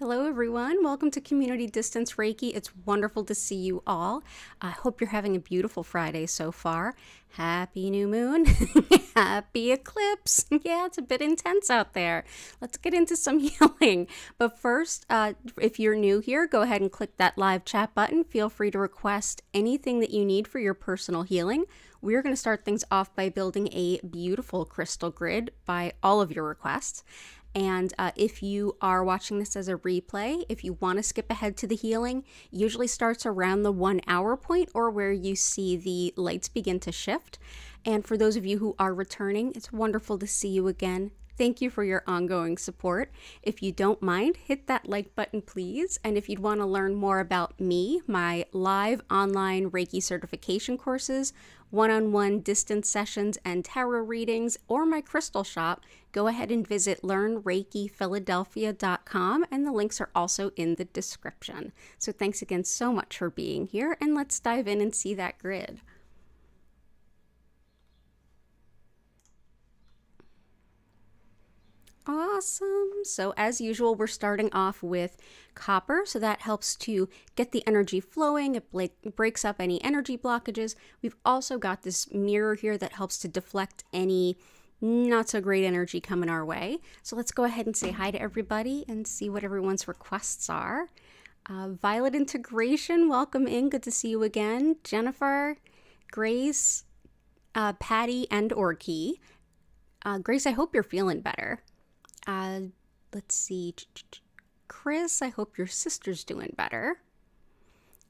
Hello everyone, welcome to Community Distance Reiki. It's wonderful to see you all. I hope you're having a beautiful Friday so far. Happy new moon, happy eclipse. Yeah, it's a bit intense out there. Let's get into some healing. But first, if you're new here, go ahead and click that live chat button. Feel free to request anything that you need for your personal healing. We're going to start things off by building a beautiful crystal grid by all of your requests. And if you are watching this as a replay, if you want to skip ahead to the healing, usually starts around the 1 hour point or where you see the lights begin to shift. And for those of you who are returning, it's wonderful to see you again. Thank you for your ongoing support. If you don't mind, hit that like button, please. And if you'd want to learn more about me, my live online Reiki certification courses, one-on-one distance sessions and tarot readings, or my crystal shop, go ahead and visit learnreikiphiladelphia.com, and the links are also in the description. So thanks again so much for being here, and let's dive in and see that grid. Awesome. So as usual, we're starting off with copper. So that helps to get the energy flowing. It breaks up any energy blockages. We've also got this mirror here that helps to deflect any not so great energy coming our way. So let's go ahead and say hi to everybody and see what everyone's requests are. Violet Integration, welcome in. Good to see you again. Jennifer, Grace, Patty, and Orkey. Grace, I hope you're feeling better. Let's see. Chris, I hope your sister's doing better.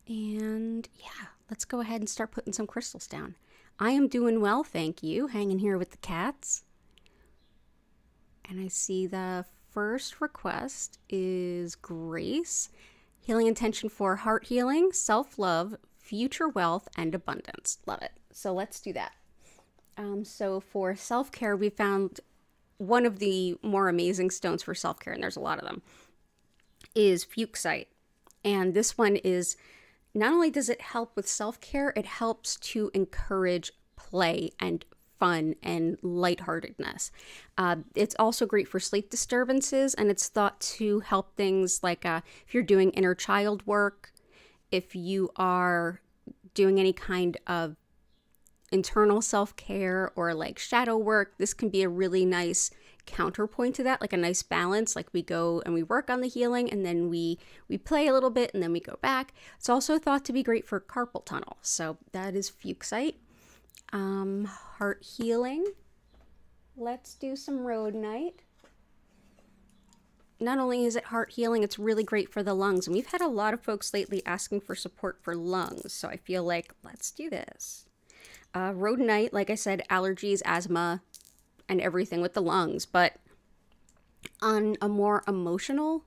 And yeah, let's go ahead and start putting some crystals down. I am doing well, thank you. Hanging here with the cats. And I see the first request is Grace. Healing intention for heart healing, self-love, future wealth, and abundance. Love it. So let's do that. So for self-care, we found one of the more amazing stones for self-care, and there's a lot of them, is Fuchsite. And this one is, not only does it help with self-care, it helps to encourage play and fun and lightheartedness. It's also great for sleep disturbances, and it's thought to help things like if you're doing inner child work, if you are doing any kind of internal self-care or like shadow work, this can be a really nice counterpoint to that, like a nice balance. Like we go and we work on the healing, and then we play a little bit, and then we go back. It's also thought to be great for carpal tunnel. So that is Fuchsite. Heart healing. Let's do some rhodonite. Not only is it heart healing, it's really great for the lungs. And we've had a lot of folks lately asking for support for lungs. So I feel like let's do this. Rhodonite, like I said, allergies, asthma, and everything with the lungs. But on a more emotional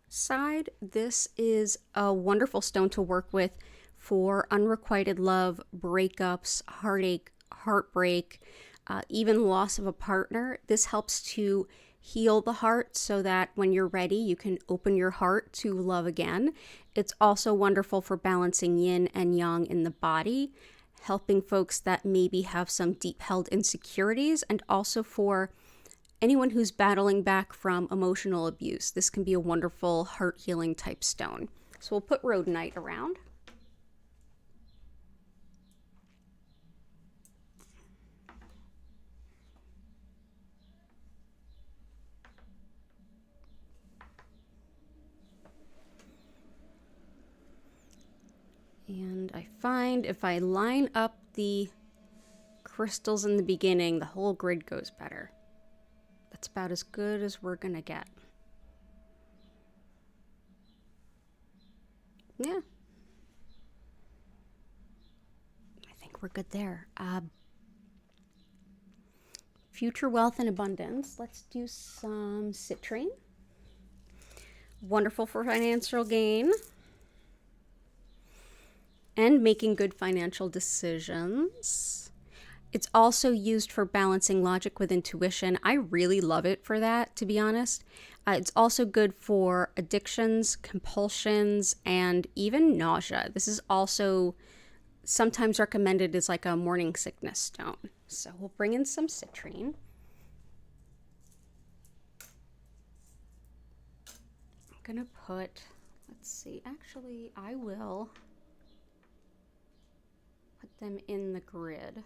side, this is a wonderful stone to work with for unrequited love, breakups, heartache, heartbreak, even loss of a partner. This helps to heal the heart so that when you're ready, you can open your heart to love again. It's also wonderful for balancing yin and yang in the body, helping folks that maybe have some deep-held insecurities, and also for anyone who's battling back from emotional abuse. This can be a wonderful heart-healing type stone. So we'll put rhodonite around. And I find if I line up the crystals in the beginning, the whole grid goes better. That's about as good as we're gonna get. Yeah. I think we're good there. Future wealth and abundance. Let's do some citrine. Wonderful for financial gain and making good financial decisions. It's also used for balancing logic with intuition. I really love it for that, to be honest. It's also good for addictions, compulsions, and even nausea. This is also sometimes recommended as like a morning sickness stone. So we'll bring in some citrine. gonna put, let's see, actually I will put them in the grid.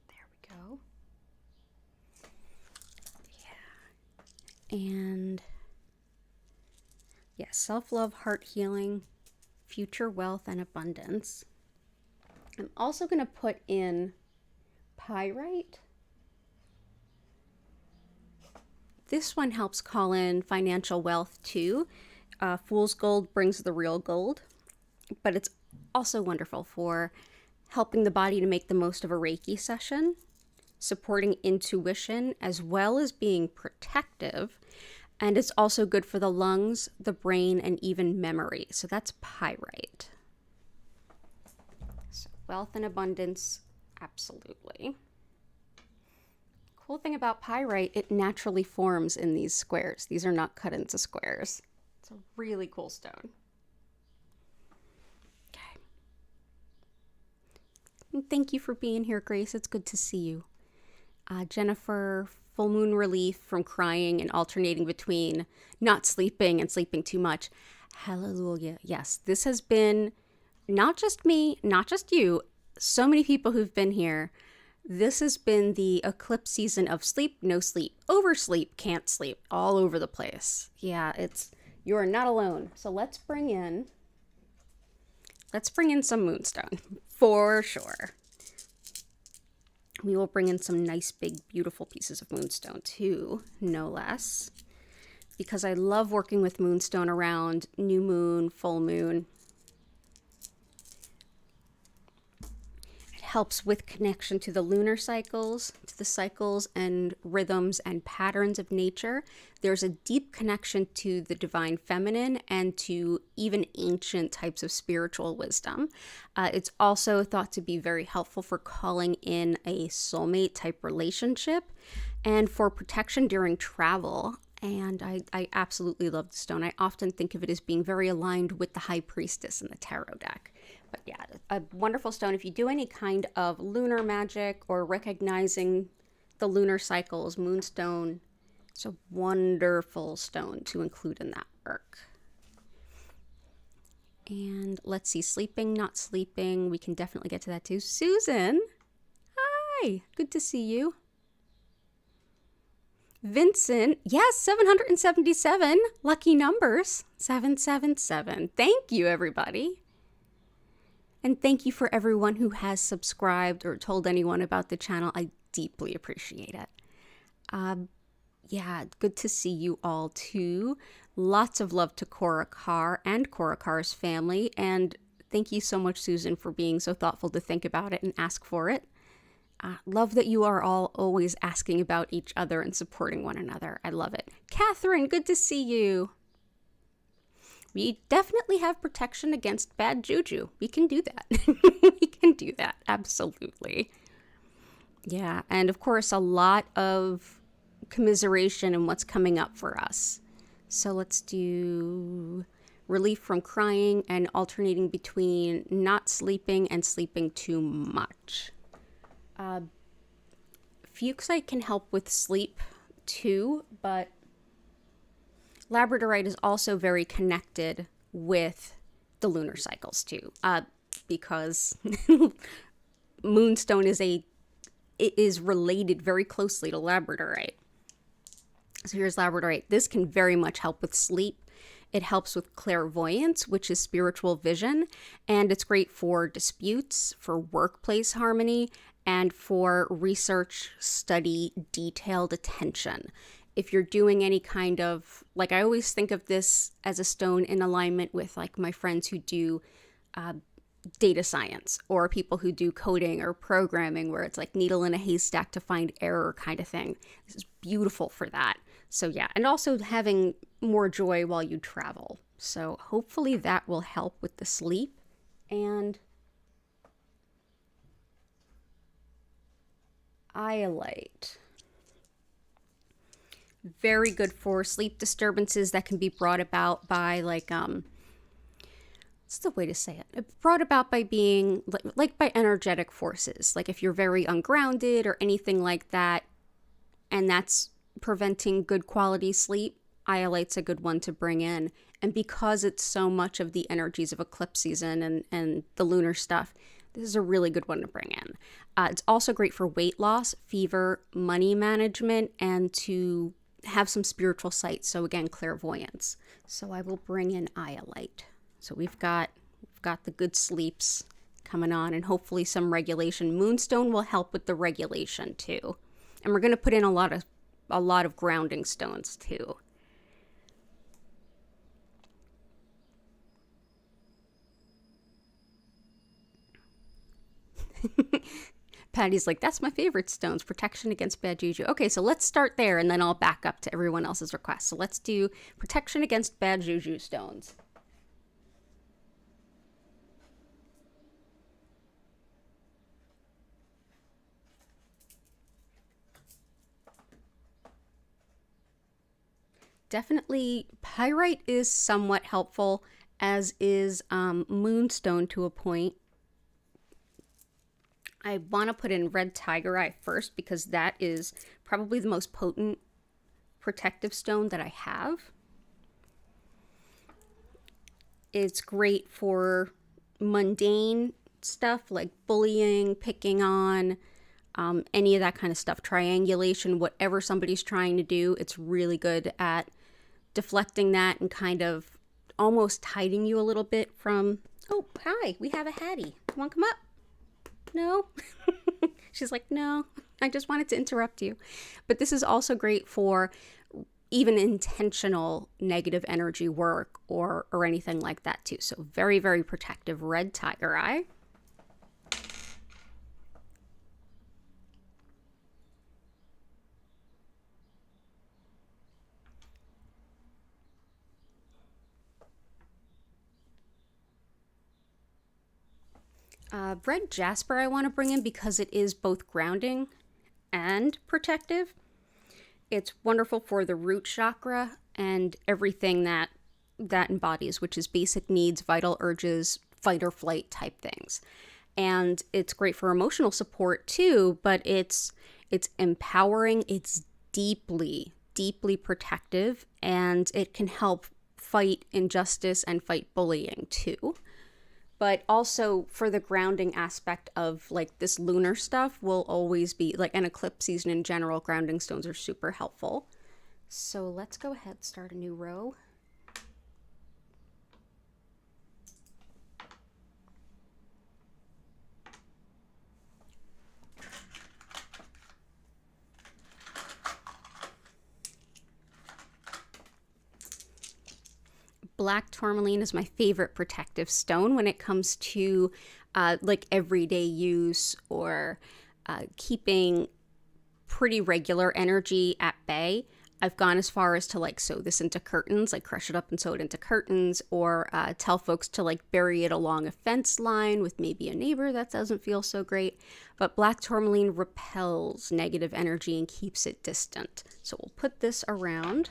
There we go. Yeah. And yes, self-love, heart healing, future wealth, and abundance. I'm also going to put in pyrite. This one helps call in financial wealth too. Fool's gold brings the real gold, but it's also wonderful for helping the body to make the most of a Reiki session, supporting intuition, as well as being protective. And it's also good for the lungs, the brain, and even memory. So that's pyrite. So wealth and abundance, absolutely. Cool thing about pyrite, it naturally forms in these squares. These are not cut into squares. It's a really cool stone. Okay. And thank you for being here, Grace. It's good to see you. Jennifer, full moon relief from crying and alternating between not sleeping and sleeping too much. Hallelujah. Yes, this has been not just me, not just you, so many people who've been here. This has been the eclipse season of sleep, no sleep, oversleep, can't sleep, all over the place. Yeah, you are not alone. So let's bring in some Moonstone for sure. We will bring in some nice, big, beautiful pieces of Moonstone too, no less, because I love working with Moonstone around new moon, full moon. It helps with connection to the lunar cycles, to the cycles and rhythms and patterns of nature. There's a deep connection to the divine feminine and to even ancient types of spiritual wisdom. It's also thought to be very helpful for calling in a soulmate type relationship and for protection during travel. And I absolutely love the stone. I often think of it as being very aligned with the High Priestess in the tarot deck. But yeah, a wonderful stone. If you do any kind of lunar magic or recognizing the lunar cycles, Moonstone, it's a wonderful stone to include in that work. And let's see, sleeping, not sleeping. We can definitely get to that too. Susan, hi, good to see you. Vincent, yes, 777, lucky numbers, 777. Thank you, everybody. And thank you for everyone who has subscribed or told anyone about the channel. I deeply appreciate it. Yeah, good to see you all too. Lots of love to Cora Carr and Cora Carr's family. And thank you so much, Susan, for being so thoughtful to think about it and ask for it. Love that you are all always asking about each other and supporting one another. I love it. Catherine, good to see you. We definitely have protection against bad juju. We can do that. We can do that. Absolutely. Yeah. And of course, a lot of commiseration in what's coming up for us. So let's do relief from crying and alternating between not sleeping and sleeping too much. Fuchsite can help with sleep too, but labradorite is also very connected with the lunar cycles too, because Moonstone is related very closely to labradorite. So here's labradorite. This can very much help with sleep. It helps with clairvoyance, which is spiritual vision, and it's great for disputes, for workplace harmony, and for research, study, detailed attention. If you're doing any kind of, like, I always think of this as a stone in alignment with like my friends who do data science, or people who do coding or programming, where it's like needle in a haystack to find error kind of thing. This is beautiful for that. So yeah, and also having more joy while you travel. So hopefully that will help with the sleep. And iolite. Very good for sleep disturbances that can be brought about by like It's the way to say it. It's brought about by being like by energetic forces. Like if you're very ungrounded or anything like that, and that's preventing good quality sleep, iolite's a good one to bring in. And because it's so much of the energies of eclipse season and the lunar stuff, this is a really good one to bring in. It's also great for weight loss, fever, money management, and to have some spiritual sight. So again, clairvoyance. So I will bring in iolite. So we've got the good sleeps coming on, and hopefully some regulation. Moonstone will help with the regulation too. And we're going to put in a lot of grounding stones too. Patty's like, that's my favorite stones, protection against bad juju. Okay, so let's start there, and then I'll back up to everyone else's requests. So let's do protection against bad juju stones. Definitely, pyrite is somewhat helpful, as is moonstone to a point. I want to put in red tiger eye first because that is probably the most potent protective stone that I have. It's great for mundane stuff like bullying, picking on, any of that kind of stuff, triangulation, whatever somebody's trying to do. It's really good at deflecting that and kind of almost hiding you a little bit from, oh, hi, we have a Hattie. You want to come up? No? She's like, no, I just wanted to interrupt you. But this is also great for even intentional negative energy work or anything like that too. So very, very protective red tiger eye. Red jasper I want to bring in because it is both grounding and protective. It's wonderful for the root chakra and everything that embodies, which is basic needs, vital urges, fight or flight type things. And it's great for emotional support too, but it's empowering, it's deeply, deeply protective, and it can help fight injustice and fight bullying too. But also for the grounding aspect of like this lunar stuff will always be like an eclipse season in general. Grounding stones are super helpful. So let's go ahead, start a new row. Black tourmaline is my favorite protective stone when it comes to like everyday use or keeping pretty regular energy at bay. I've gone as far as to like sew this into curtains, like crush it up and sew it into curtains, or tell folks to like bury it along a fence line with maybe a neighbor that doesn't feel so great. But black tourmaline repels negative energy and keeps it distant. So we'll put this around.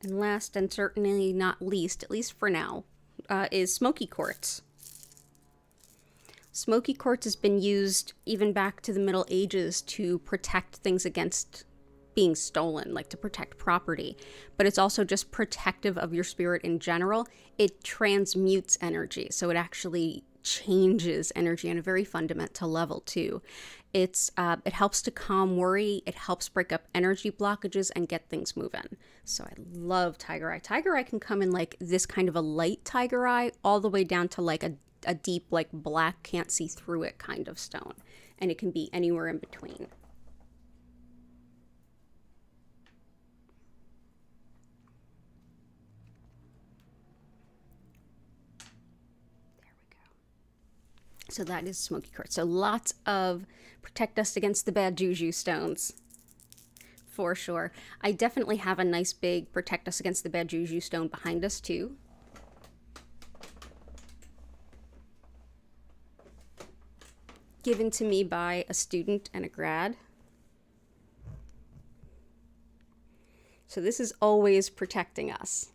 And last and certainly not least, at least for now, is smoky quartz. Smoky quartz has been used even back to the Middle Ages to protect things against being stolen, like to protect property. But it's also just protective of your spirit in general. It transmutes energy, so it actually changes energy on a very fundamental level too. It helps to calm worry, it helps break up energy blockages and get things moving. So I love tiger eye. Tiger eye can come in like this kind of a light tiger eye all the way down to like a deep like black can't see through it kind of stone. And it can be anywhere in between. So that is smoky quartz. So lots of protect us against the bad juju stones. For sure. I definitely have a nice big protect us against the bad juju stone behind us too. given to me by a student and a grad. So this is always protecting us.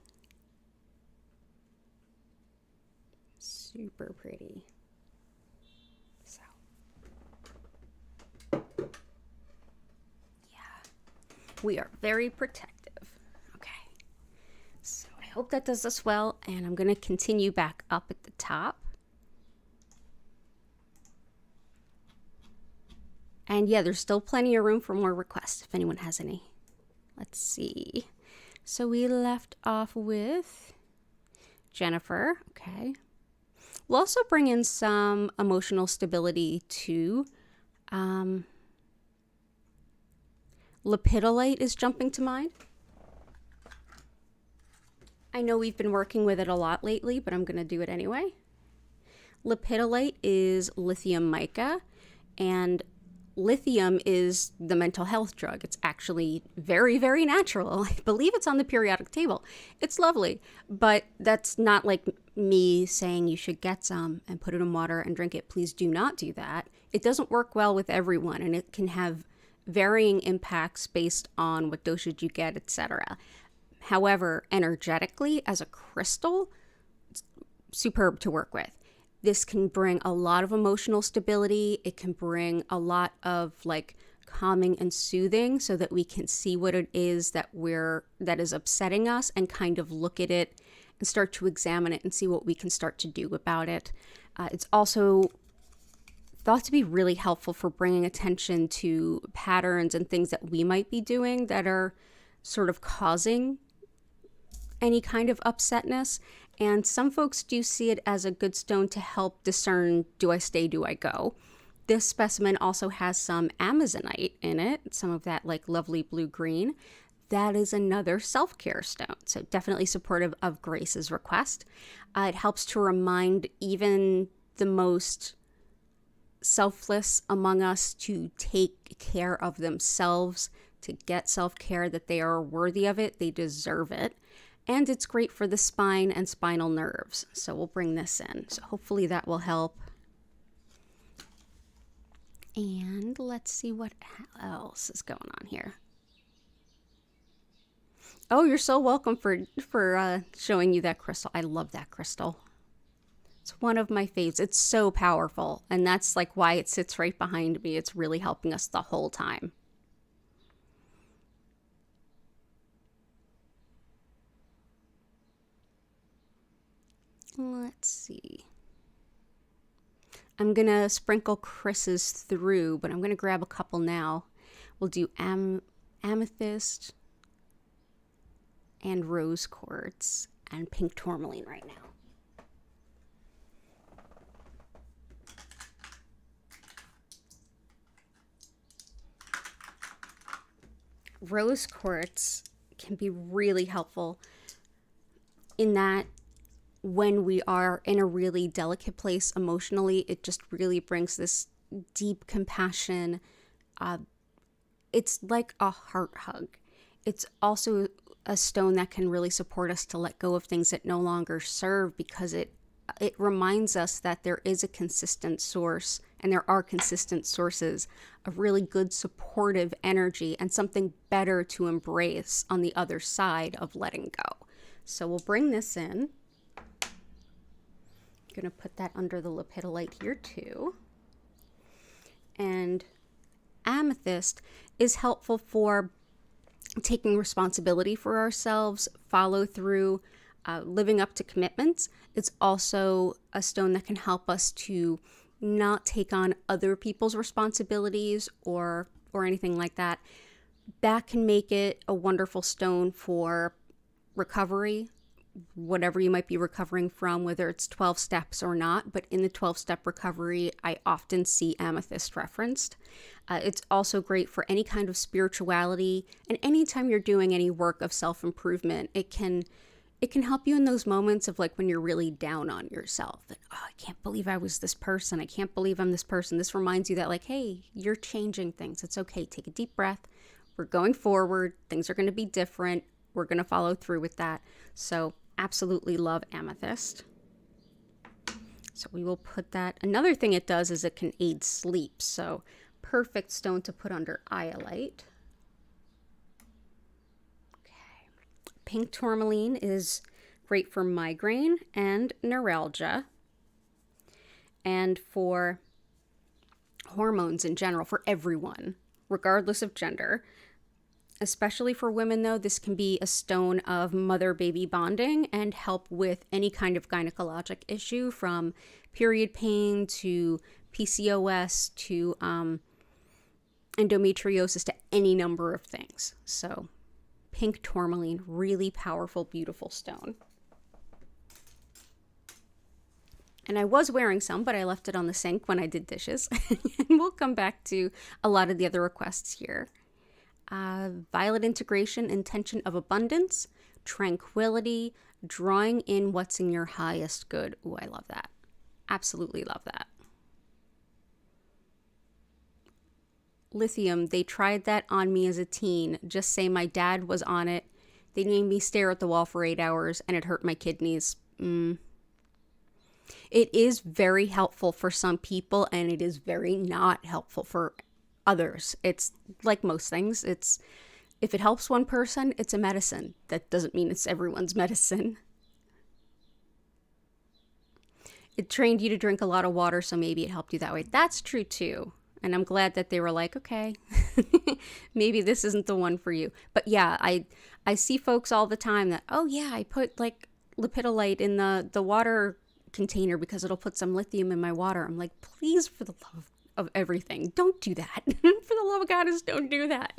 Super pretty. So, yeah, we are very protective. Okay, so I hope that does us well, and I'm going to continue back up at the top. And yeah, there's still plenty of room for more requests if anyone has any. Let's see. So we left off with Jennifer. Okay. We'll also bring in some emotional stability too. Lepidolite is jumping to mind. I know we've been working with it a lot lately, but I'm going to do it anyway. Lepidolite is lithium mica, and lithium is the mental health drug. It's actually very, very natural. I believe it's on the periodic table. It's lovely, but that's not like me saying you should get some and put it in water and drink it. Please do not do that. It doesn't work well with everyone, and it can have varying impacts based on what dosage you get, etc. However, energetically, as a crystal, it's superb to work with. This can bring a lot of emotional stability. It can bring a lot of like calming and soothing so that we can see what it is that is upsetting us and kind of look at it and start to examine it and see what we can start to do about it. It's also thought to be really helpful for bringing attention to patterns and things that we might be doing that are sort of causing any kind of upsetness. And some folks do see it as a good stone to help discern, do I stay, do I go? This specimen also has some amazonite in it, some of that like lovely blue-green. That is another self-care stone, so definitely supportive of Grace's request. It helps to remind even the most selfless among us to take care of themselves, to get self-care, that they are worthy of it, they deserve it. And it's great for the spine and spinal nerves. So we'll bring this in. So hopefully that will help. And let's see what else is going on here. Oh, you're so welcome for showing you that crystal. I love that crystal. It's one of my faves. It's so powerful. And that's like why it sits right behind me. It's really helping us the whole time. Let's see. I'm going to sprinkle Chris's through, but I'm going to grab a couple now. We'll do amethyst and rose quartz and pink tourmaline right now. Rose quartz can be really helpful in that when we are in a really delicate place emotionally, it just really brings this deep compassion. It's like a heart hug. It's also a stone that can really support us to let go of things that no longer serve, because it reminds us that there is a consistent source, and there are consistent sources of really good supportive energy and something better to embrace on the other side of letting go. So we'll bring this in. I'm going to put that under the lepidolite here too. And amethyst is helpful for taking responsibility for ourselves, follow through, living up to commitments. It's also a stone that can help us to not take on other people's responsibilities or anything like that. That can make it a wonderful stone for recovery, whatever you might be recovering from, whether it's 12 steps or not. But in the 12-step recovery, I often see amethyst referenced. It's also great for any kind of spirituality, and anytime you're doing any work of self-improvement, it can help you in those moments of like when you're really down on yourself. And, oh, I can't believe I was this person. I can't believe I'm this person. This reminds you that like, hey, you're changing things. It's okay. Take a deep breath. We're going forward. Things are going to be different. We're going to follow through with that. So absolutely love amethyst. So we will put that. Another thing it does is it can aid sleep. So perfect stone to put under iolite. Okay. Pink tourmaline is great for migraine and neuralgia, and for hormones in general, for everyone, regardless of gender. Especially for women, though, this can be a stone of mother-baby bonding and help with any kind of gynecologic issue, from period pain to PCOS to endometriosis to any number of things. So pink tourmaline, really powerful, beautiful stone. And I was wearing some, but I left it on the sink when I did dishes. And we'll come back to a lot of the other requests here. Violet integration, intention of abundance, tranquility, drawing in what's in your highest good. Ooh, I love that. Absolutely love that. Lithium, they tried that on me as a teen. Just say my dad was on it. They made me stare at the wall for 8 hours and it hurt my kidneys. It is very helpful for some people and it is very not helpful for others. It's like most things. It's, if it helps one person, it's a medicine. That doesn't mean it's everyone's medicine. It trained you to drink a lot of water, so maybe it helped you that way. That's true too. And I'm glad that they were like, okay, maybe this isn't the one for you. But yeah, I see folks all the time that, oh yeah, I put like lepidolite in the water container because it'll put some lithium in my water. I'm like, please, for the love of everything, don't do that. For the love of God, just don't do that.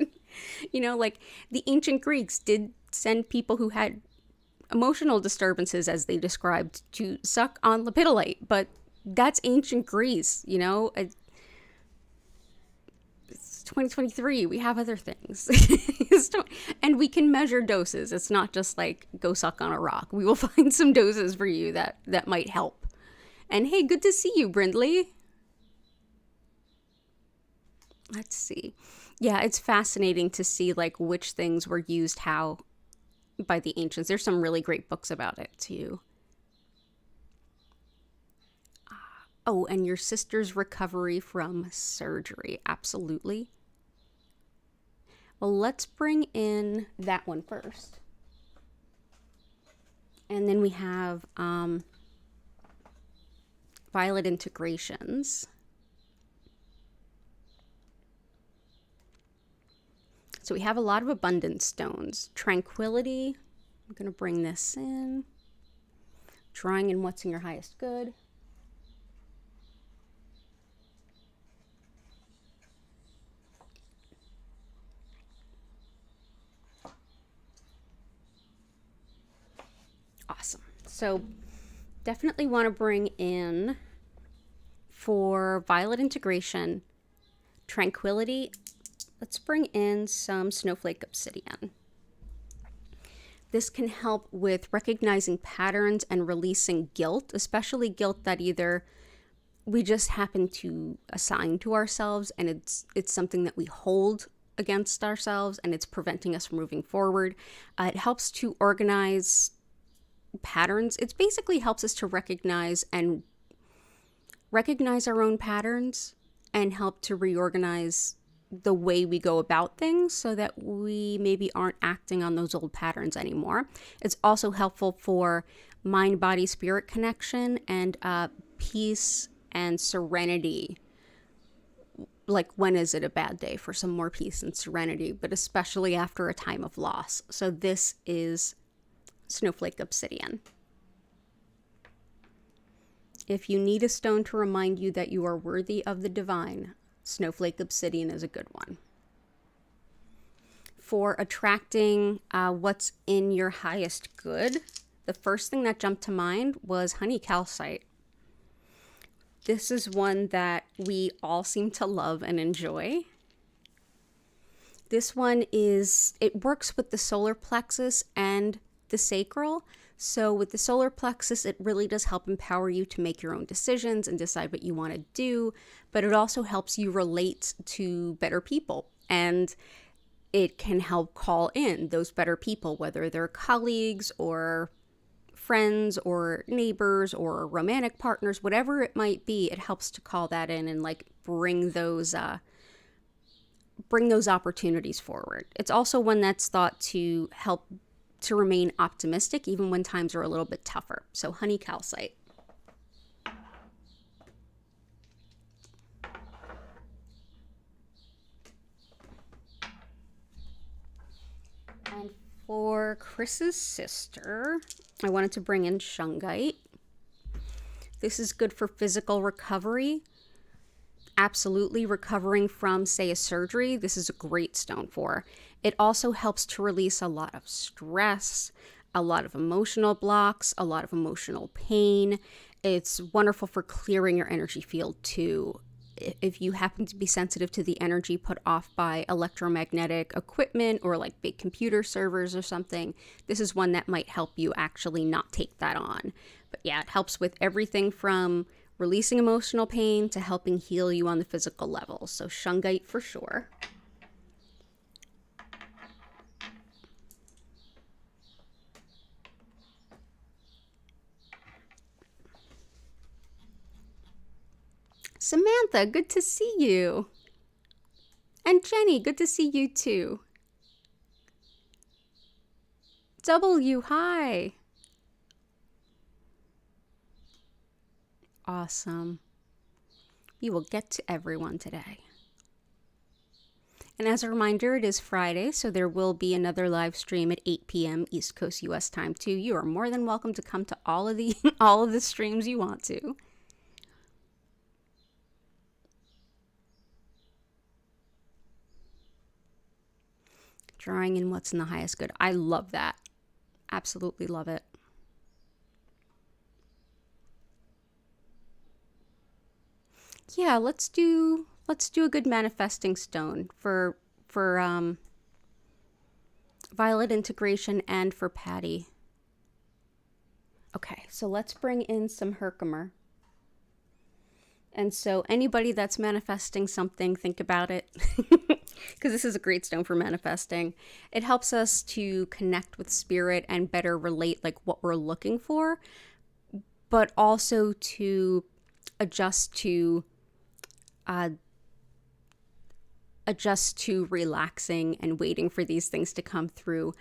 You know, like the ancient Greeks did send people who had emotional disturbances, as they described, to suck on lepidolite, but that's ancient Greece, you know. It's 2023, we have other things. And we can measure doses. It's not just like go suck on a rock. We will find some doses for you that might help. And hey, good to see you, Brindley. Let's see. Yeah, it's fascinating to see like which things were used how by the ancients. There's some really great books about it too. Oh, and your sister's recovery from surgery. Absolutely. Well, let's bring in that one first. And then we have violet integrations. So we have a lot of abundance stones. Tranquility. I'm going to bring this in. Drawing in what's in your highest good. Awesome. So definitely want to bring in, for violet integration, tranquility, let's bring in some snowflake obsidian. This can help with recognizing patterns and releasing guilt, especially guilt that either we just happen to assign to ourselves and it's something that we hold against ourselves and it's preventing us from moving forward. It helps to organize patterns. It basically helps us to recognize our own patterns and help to reorganize the way we go about things so that we maybe aren't acting on those old patterns anymore. It's also helpful for mind, body, spirit connection and peace and serenity. Like, when is it a bad day for some more peace and serenity, but especially after a time of loss. So this is snowflake obsidian. If you need a stone to remind you that you are worthy of the divine, snowflake obsidian is a good one. For attracting what's in your highest good, the first thing that jumped to mind was honey calcite. This is one that we all seem to love and enjoy. This one it works with the solar plexus and the sacral. So with the solar plexus, it really does help empower you to make your own decisions and decide what you want to do, but it also helps you relate to better people, and it can help call in those better people, whether they're colleagues or friends or neighbors or romantic partners, whatever it might be, it helps to call that in and like bring those opportunities forward. It's also one that's thought to help to remain optimistic even when times are a little bit tougher. So honey calcite. And for Chris's sister, I wanted to bring in shungite. This is good for physical recovery. Absolutely recovering from, say, a surgery. This is a great stone for. It also helps to release a lot of stress, a lot of emotional blocks, a lot of emotional pain. It's wonderful for clearing your energy field too. If you happen to be sensitive to the energy put off by electromagnetic equipment or like big computer servers or something, this is one that might help you actually not take that on. But yeah, it helps with everything from releasing emotional pain to helping heal you on the physical level. So shungite for sure. Samantha, good to see you. And Jenny, good to see you too. W, hi. Awesome. We will get to everyone today. And as a reminder, it is Friday, so there will be another live stream at 8 p.m. East Coast US time too. You are more than welcome to come to all of the streams you want to. Drawing in what's in the highest good. I love that. Absolutely love it. Yeah, let's do a good manifesting stone for violet integration and for Patty. Okay, so let's bring in some Herkimer. And so anybody that's manifesting something, think about it. Because this is a great stone for manifesting. It helps us to connect with spirit and better relate like what we're looking for, but also to adjust to relaxing and waiting for these things to come through,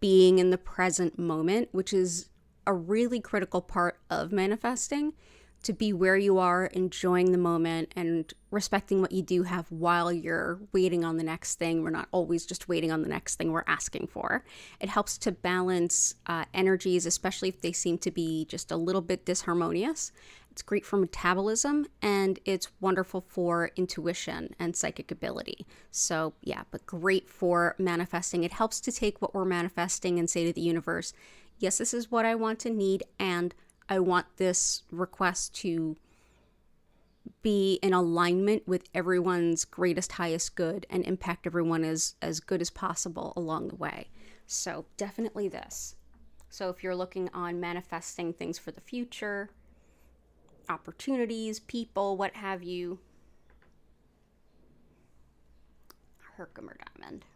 being in the present moment, which is a really critical part of manifesting. To be where you are, enjoying the moment, and respecting what you do have while you're waiting on the next thing. We're not always just waiting on the next thing we're asking for. It helps to balance energies, especially if they seem to be just a little bit disharmonious. It's great for metabolism, and it's wonderful for intuition and psychic ability. So yeah, but great for manifesting. It helps to take what we're manifesting and say to the universe, yes, this is what I want to need, and I want this request to be in alignment with everyone's greatest, highest good and impact everyone as good as possible along the way. So definitely this. So if you're looking on manifesting things for the future, opportunities, people, what have you, Herkimer diamond.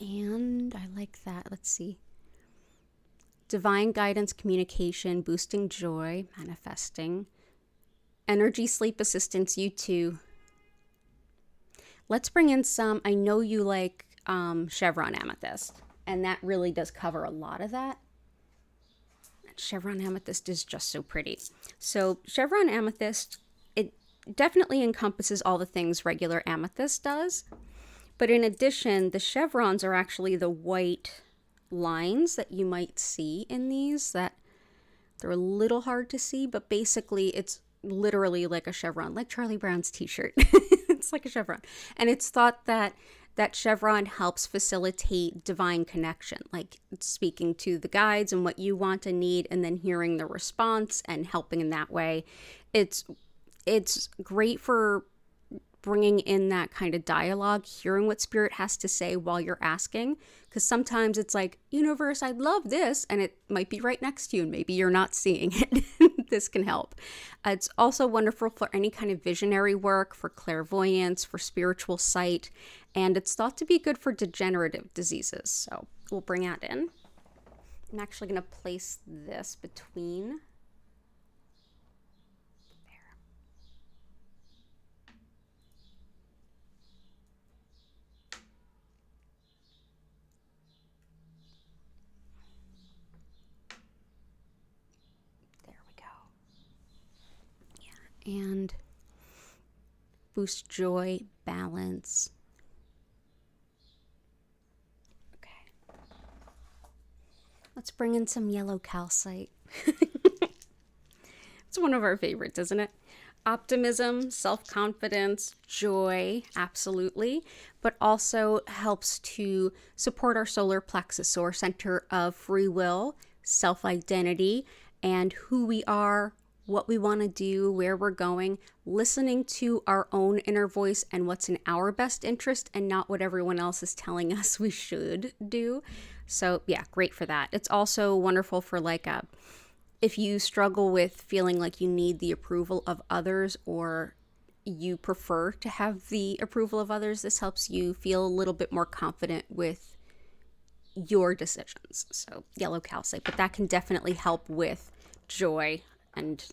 And I like that. Let's see. Divine guidance, communication, boosting joy, manifesting. Energy, sleep assistance, you too. Let's bring in some, I know you like chevron amethyst, and that really does cover a lot of that. Chevron amethyst is just so pretty. So chevron amethyst, it definitely encompasses all the things regular amethyst does. But in addition, the chevrons are actually the white lines that you might see in these, that they're a little hard to see, but basically it's literally like a chevron, like Charlie Brown's t-shirt. It's like a chevron. And it's thought that that chevron helps facilitate divine connection, like speaking to the guides and what you want and need, and then hearing the response and helping in that way. It's great for bringing in that kind of dialogue, hearing what spirit has to say while you're asking, because sometimes it's like, universe, I'd love this, and it might be right next to you and maybe you're not seeing it. this can help. It's also wonderful for any kind of visionary work, for clairvoyance, for spiritual sight, and it's thought to be good for degenerative diseases. So we'll bring that in. I'm actually going to place this between there. There we go. Yeah, and boost joy, balance. Let's bring in some yellow calcite. It's one of our favorites, isn't it? Optimism, self-confidence, joy, absolutely, but also helps to support our solar plexus, so our center of free will, self-identity, and who we are, what we want to do, where we're going, listening to our own inner voice and what's in our best interest and not what everyone else is telling us we should do. So yeah, great for that. It's also wonderful for if you struggle with feeling like you need the approval of others, or you prefer to have the approval of others, this helps you feel a little bit more confident with your decisions. So yellow calcite, but that can definitely help with joy and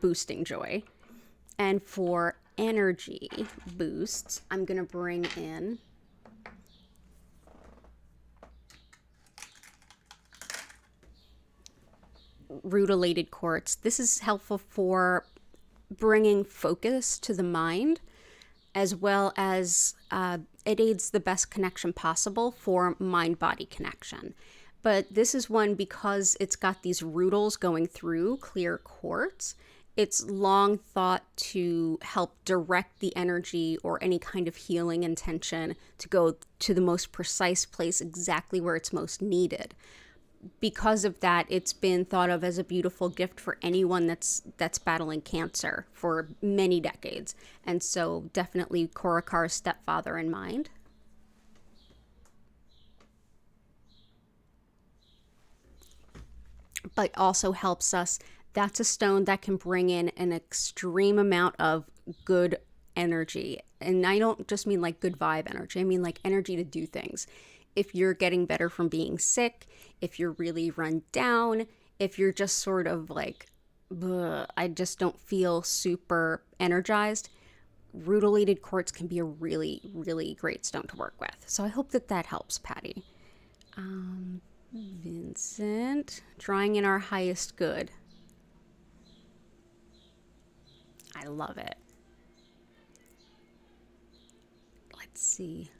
boosting joy. And for energy boosts, I'm going to bring in rutilated quartz. This is helpful for bringing focus to the mind, as well as it aids the best connection possible for mind-body connection. But this is one, because it's got these rutils going through clear quartz, it's long thought to help direct the energy or any kind of healing intention to go to the most precise place, exactly where it's most needed. Because of that, it's been thought of as a beautiful gift for anyone that's battling cancer for many decades. And so definitely Korakar's stepfather in mind. But also helps us. That's a stone that can bring in an extreme amount of good energy. And I don't just mean like good vibe energy. I mean like energy to do things. If you're getting better from being sick, if you're really run down, if you're just sort of like, I just don't feel super energized, rutilated quartz can be a really, really great stone to work with. So I hope that helps, Patty. Vincent, drawing in our highest good. I love it. Let's see.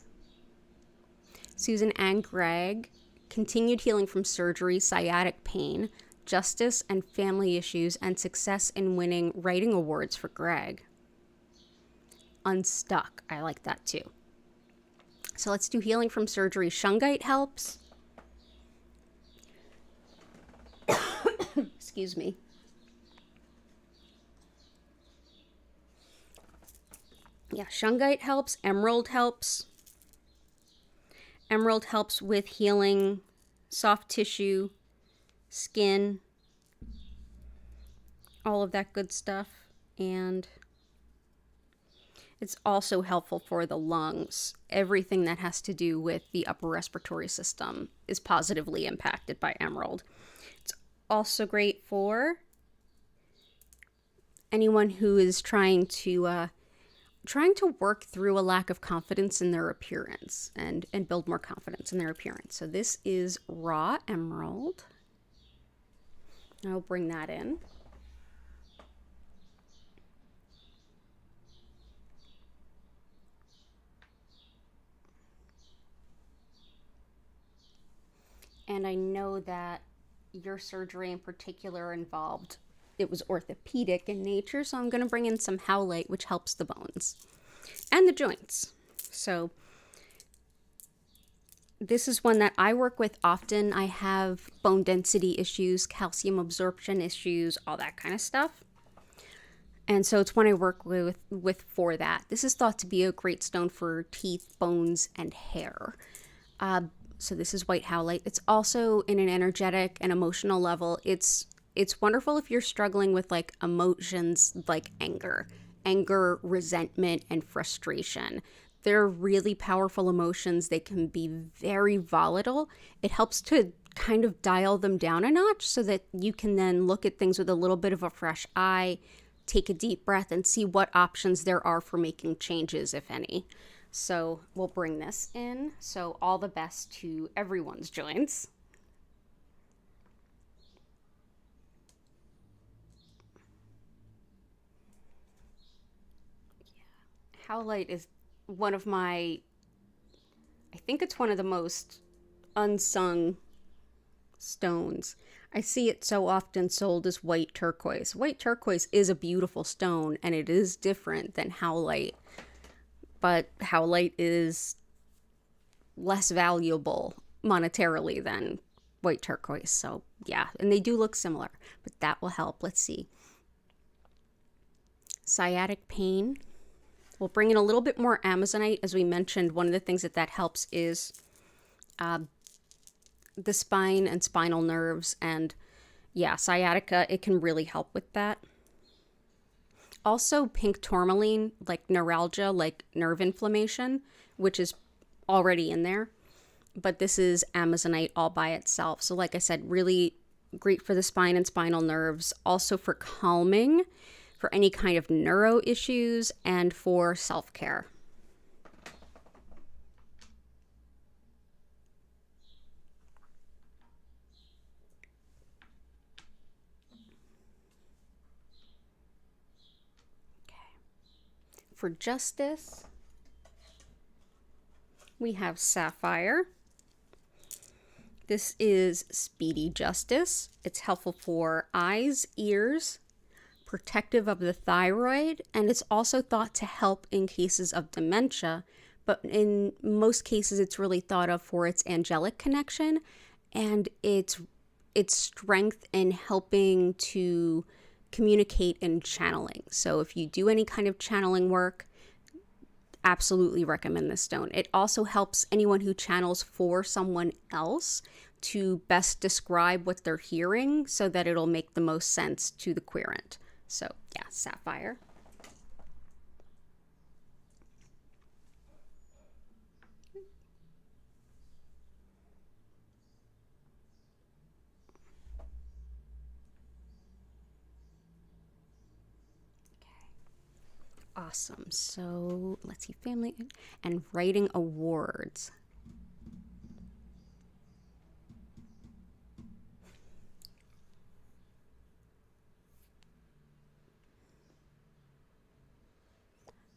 Susan and Greg, continued healing from surgery, sciatic pain, justice and family issues, and success in winning writing awards for Greg. Unstuck. I like that too. So let's do healing from surgery. Shungite helps. Excuse me. Yeah, shungite helps. Emerald helps. Emerald helps with healing soft tissue, skin, all of that good stuff. And it's also helpful for the lungs. Everything that has to do with the upper respiratory system is positively impacted by emerald. It's also great for anyone who is trying to work through a lack of confidence in their appearance and build more confidence in their appearance. So this is raw emerald. I'll bring that in. And I know that your surgery in particular involved, it was orthopedic in nature, so I'm going to bring in some howlite, which helps the bones and the joints. So this is one that I work with often. I have bone density issues, calcium absorption issues, all that kind of stuff. And so it's one I work with for that. This is thought to be a great stone for teeth, bones, and hair. So this is white howlite. It's also in an energetic and emotional level. It's it's wonderful if you're struggling with like emotions like anger, resentment, and frustration. They're really powerful emotions. They can be very volatile. It helps to kind of dial them down a notch so that you can then look at things with a little bit of a fresh eye, take a deep breath, and see what options there are for making changes, if any. So we'll bring this in. So all the best to everyone's joints. Howlite is one of my, I think it's one of the most unsung stones. I see it so often sold as white turquoise. White turquoise is a beautiful stone, and it is different than howlite, but howlite is less valuable monetarily than white turquoise. So yeah, and they do look similar, but that will help. Let's see. Sciatic pain. We'll bring in a little bit more Amazonite. As we mentioned, one of the things that helps is the spine and spinal nerves, and yeah, sciatica, it can really help with that. Also pink tourmaline, like neuralgia, like nerve inflammation, which is already in there, but this is Amazonite all by itself. So like I said, really great for the spine and spinal nerves, also for calming, for any kind of neuro issues, and for self-care. For justice, we have sapphire. This is speedy justice. It's helpful for eyes, ears, protective of the thyroid, and it's also thought to help in cases of dementia, but in most cases it's really thought of for its angelic connection and its strength in helping to communicate and channeling. So if you do any kind of channeling work, absolutely recommend this stone. It also helps anyone who channels for someone else to best describe what they're hearing so that it'll make the most sense to the querent. So yeah, sapphire. Awesome. So let's see, family and writing awards.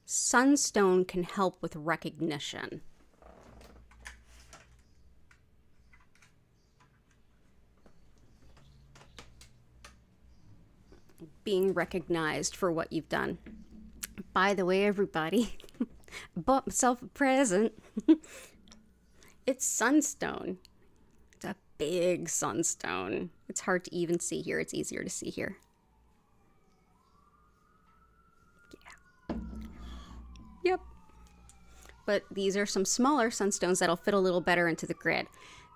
Sunstone can help with recognition. Being recognized for what you've done. By the way, everybody, bought myself a present. It's sunstone. It's a big sunstone. It's hard to even see here. It's easier to see here. Yeah. Yep. But these are some smaller sunstones that'll fit a little better into the grid.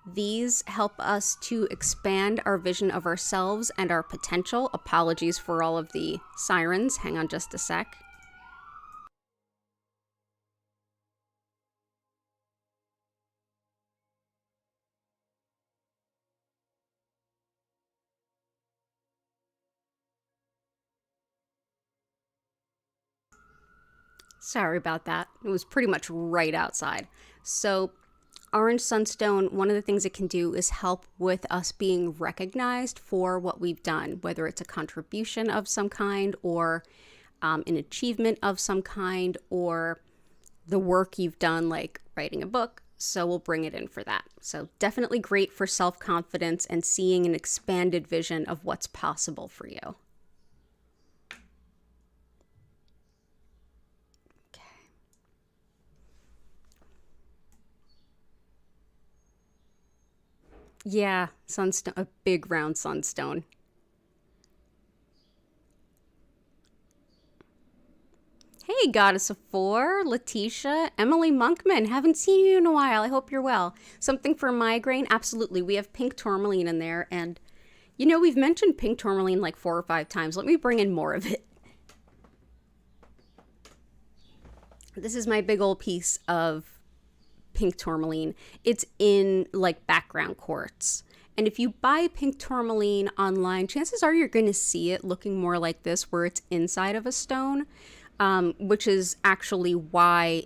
These help us to expand our vision of ourselves and our potential. Apologies for all of the sirens. Hang on just a sec. Sorry about that. It was pretty much right outside. So orange sunstone, one of the things it can do is help with us being recognized for what we've done, whether it's a contribution of some kind or an achievement of some kind or the work you've done, like writing a book. So we'll bring it in for that. So definitely great for self-confidence and seeing an expanded vision of what's possible for you. Yeah, sunstone, a big round sunstone. Hey, Goddess of Four, Letitia, Emily Monkman. Haven't seen you in a while. I hope you're well. Something for migraine? Absolutely. We have pink tourmaline in there. And You know, we've mentioned pink tourmaline like 4 or 5 times. Let me bring in more of it. This is my big old piece of pink tourmaline. It's in like background quartz. And if you buy pink tourmaline online, chances are you're going to see it looking more like this, where it's inside of a stone, which is actually why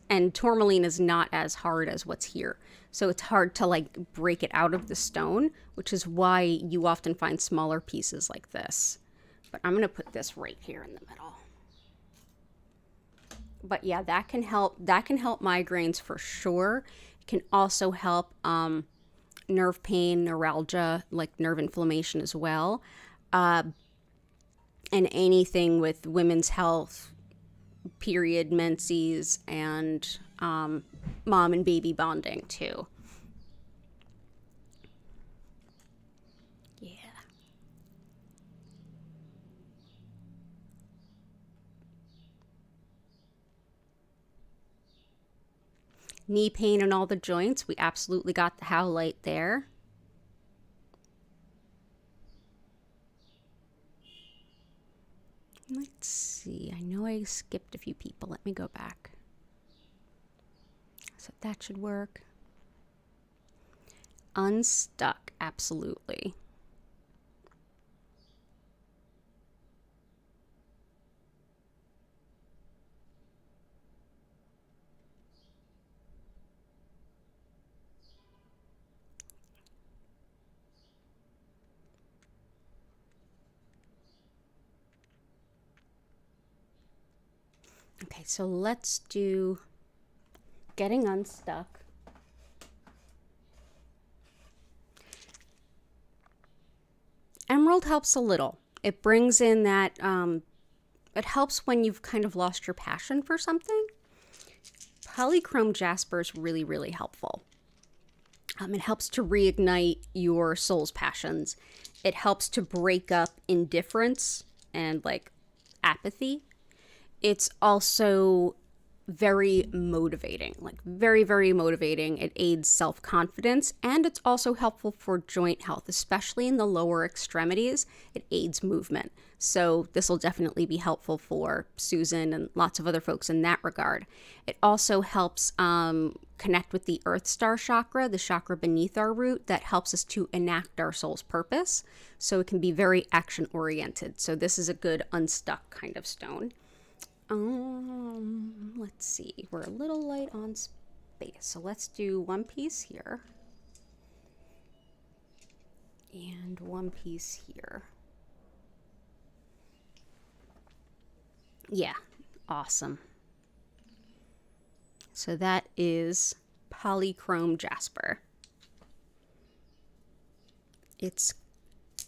and tourmaline is not as hard as what's here. So it's hard to like break it out of the stone, which is why you often find smaller pieces like this. But I'm going to put this right here in the middle. But yeah, that can help migraines for sure. It can also help nerve pain, neuralgia, like nerve inflammation as well. And anything with women's health, period, menses, and mom and baby bonding too. Yeah. Knee pain in all the joints. We absolutely got the howlite there. Let's see. I know I skipped a few people. Let me go back. So that should work. Unstuck. Absolutely. Okay, so let's do getting unstuck. Emerald helps a little. It brings in that, it helps when you've kind of lost your passion for something. Polychrome jasper is really, really helpful. It helps to reignite your soul's passions. It helps to break up indifference and like apathy. It's also very motivating, like very, very motivating. It aids self-confidence, and it's also helpful for joint health, especially in the lower extremities. It aids movement. So this will definitely be helpful for Susan and lots of other folks in that regard. It also helps connect with the Earth Star chakra, the chakra beneath our root, that helps us to enact our soul's purpose. So it can be very action-oriented. So this is a good unstuck kind of stone. Let's see, we're a little light on space, so let's do one piece here and one piece here. Yeah, awesome. So that is polychrome jasper.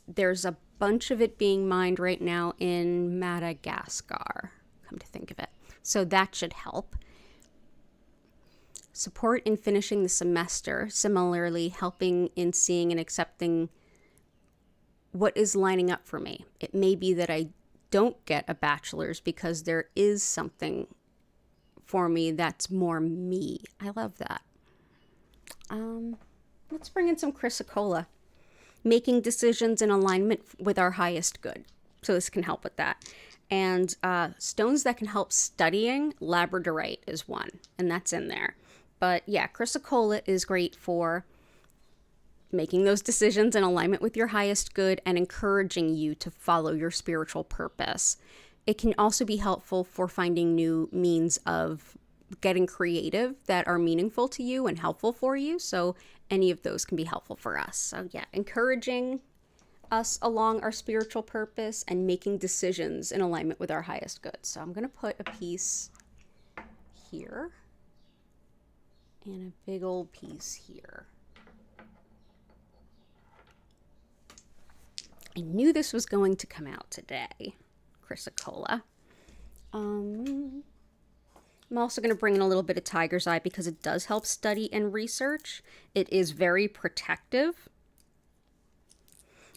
There's a bunch of it being mined right now in Madagascar, come to think of it. So that should help. Support in finishing the semester, similarly helping in seeing and accepting what is lining up for me. It may be that I don't get a bachelor's because there is something for me that's more me. I love that. Let's bring in some chrysocolla. Making decisions in alignment with our highest good. So this can help with that. And stones that can help studying, labradorite is one, and that's in there. But yeah, chrysocolla is great for making those decisions in alignment with your highest good and encouraging you to follow your spiritual purpose. It can also be helpful for finding new means of getting creative that are meaningful to you and helpful for you. So any of those can be helpful for us. So yeah, encouraging us along our spiritual purpose and making decisions in alignment with our highest good. So I'm going to put a piece here and a big old piece here. I knew this was going to come out today, chrysocolla. I'm also going to bring in a little bit of tiger's eye because it does help study and research. It is very protective.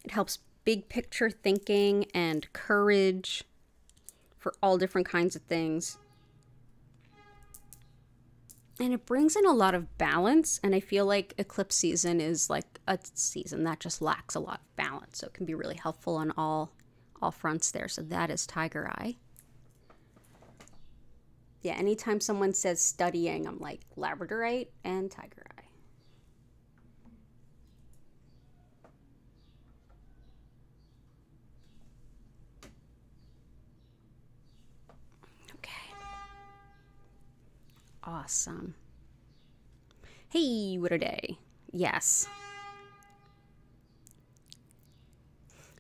It helps big picture thinking and courage for all different kinds of things. And it brings in a lot of balance, and I feel like eclipse season is like a season that just lacks a lot of balance, so it can be really helpful on all fronts there. So that is Tiger Eye. Yeah, anytime someone says studying, I'm like Labradorite and Tiger Eye. Okay. Awesome. Hey, what a day. Yes.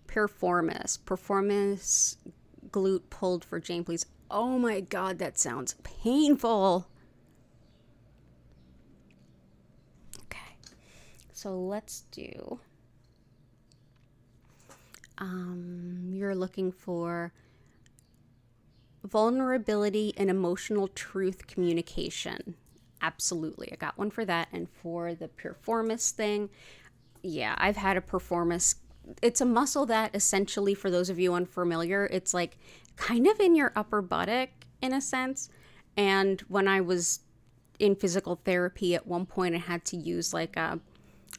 Performance glute pulled for Jane, please. Oh my God, that sounds painful. Okay, so let's do, you're looking for vulnerability and emotional truth communication. Absolutely, I got one for that. And for the piriformis thing, yeah, I've had a piriformis. It's a muscle that essentially, for those of you unfamiliar, it's like kind of in your upper buttock in a sense. And when I was in physical therapy at one point, I had to use like a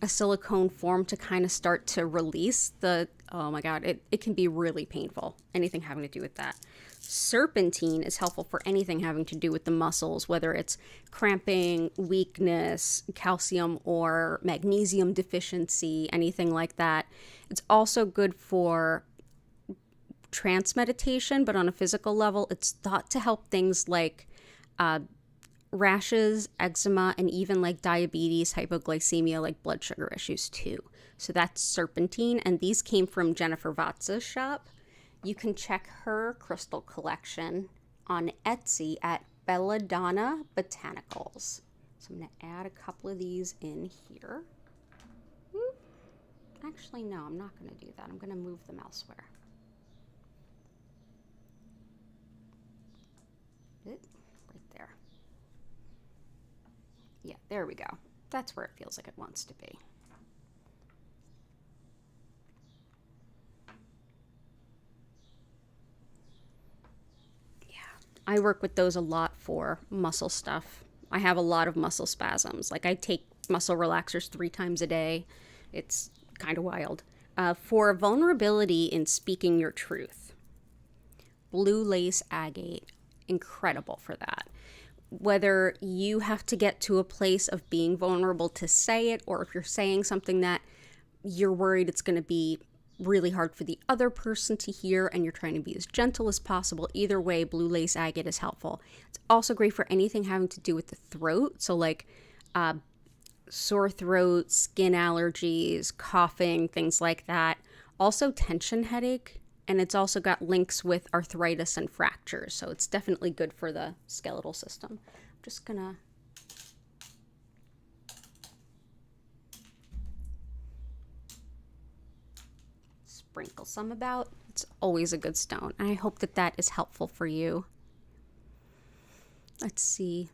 silicone form to kind of start to release the, oh my God, it can be really painful, anything having to do with that. Serpentine is helpful for anything having to do with the muscles, whether it's cramping, weakness, calcium or magnesium deficiency, anything like that. It's also good for trance meditation, but on a physical level, it's thought to help things like rashes, eczema, and even like diabetes, hypoglycemia, like blood sugar issues too. So that's serpentine, and these came from Jennifer Vatz's shop. You can check her crystal collection on Etsy at Belladonna Botanicals. So I'm going to add a couple of these in here. Actually, no, I'm not going to do that. I'm going to move them elsewhere. Right there. Yeah, there we go. That's where it feels like it wants to be. I work with those a lot for muscle stuff. I have a lot of muscle spasms. Like I take muscle relaxers 3 times a day. It's kind of wild. For vulnerability in speaking your truth, blue lace agate, incredible for that. Whether you have to get to a place of being vulnerable to say it, or if you're saying something that you're worried it's going to be really hard for the other person to hear and you're trying to be as gentle as possible, either way, blue lace agate is helpful. It's also great for anything having to do with the throat. So like sore throat, skin allergies, coughing, things like that. Also tension headache. And it's also got links with arthritis and fractures. So it's definitely good for the skeletal system. I'm just gonna sprinkle some about. It's always a good stone. And I hope that that is helpful for you. Let's see.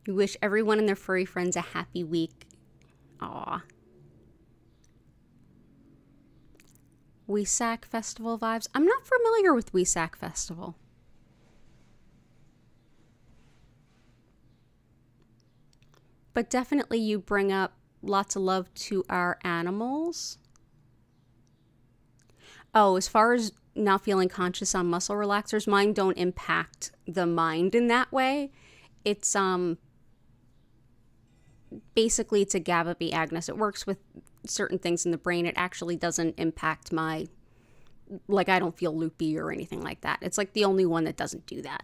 You wish everyone and their furry friends a happy week. Aw. Wesak Festival vibes. I'm not familiar with Wesak Festival. But definitely you bring up lots of love to our animals. Oh, as far as not feeling conscious on muscle relaxers, mine don't impact the mind in that way. It's basically it's a GABA B agonist. It works with certain things in the brain. It actually doesn't impact my, like I don't feel loopy or anything like that. It's like the only one that doesn't do that.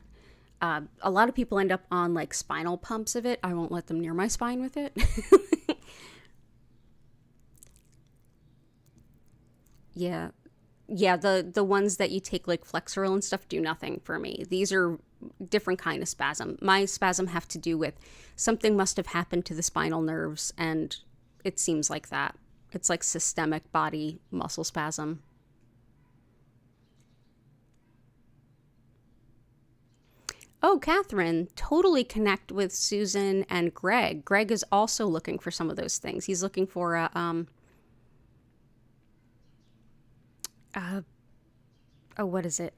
A lot of people end up on like spinal pumps of it. I won't let them near my spine with it. Yeah. Yeah, the ones that you take like Flexeril and stuff do nothing for me. These are different kind of spasm. My spasm have to do with something must have happened to the spinal nerves, and it seems like that. It's like systemic body muscle spasm. Oh, Catherine, totally connect with Susan and Greg. Greg is also looking for some of those things. He's looking for a oh, what is it?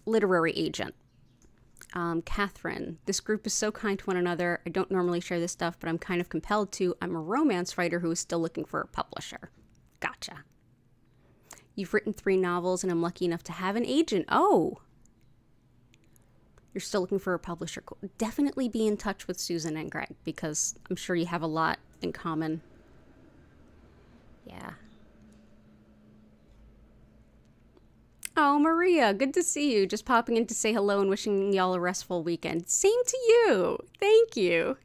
Literary agent. Catherine, this group is so kind to one another. I don't normally share this stuff, but I'm kind of compelled to. I'm a romance writer who is still looking for a publisher. Gotcha. You've written 3 novels and I'm lucky enough to have an agent. Oh, you're still looking for a publisher. Definitely be in touch with Susan and Greg because I'm sure you have a lot in common. Yeah. Oh, Maria, good to see you. Just popping in to say hello and wishing y'all a restful weekend. Same to you. Thank you.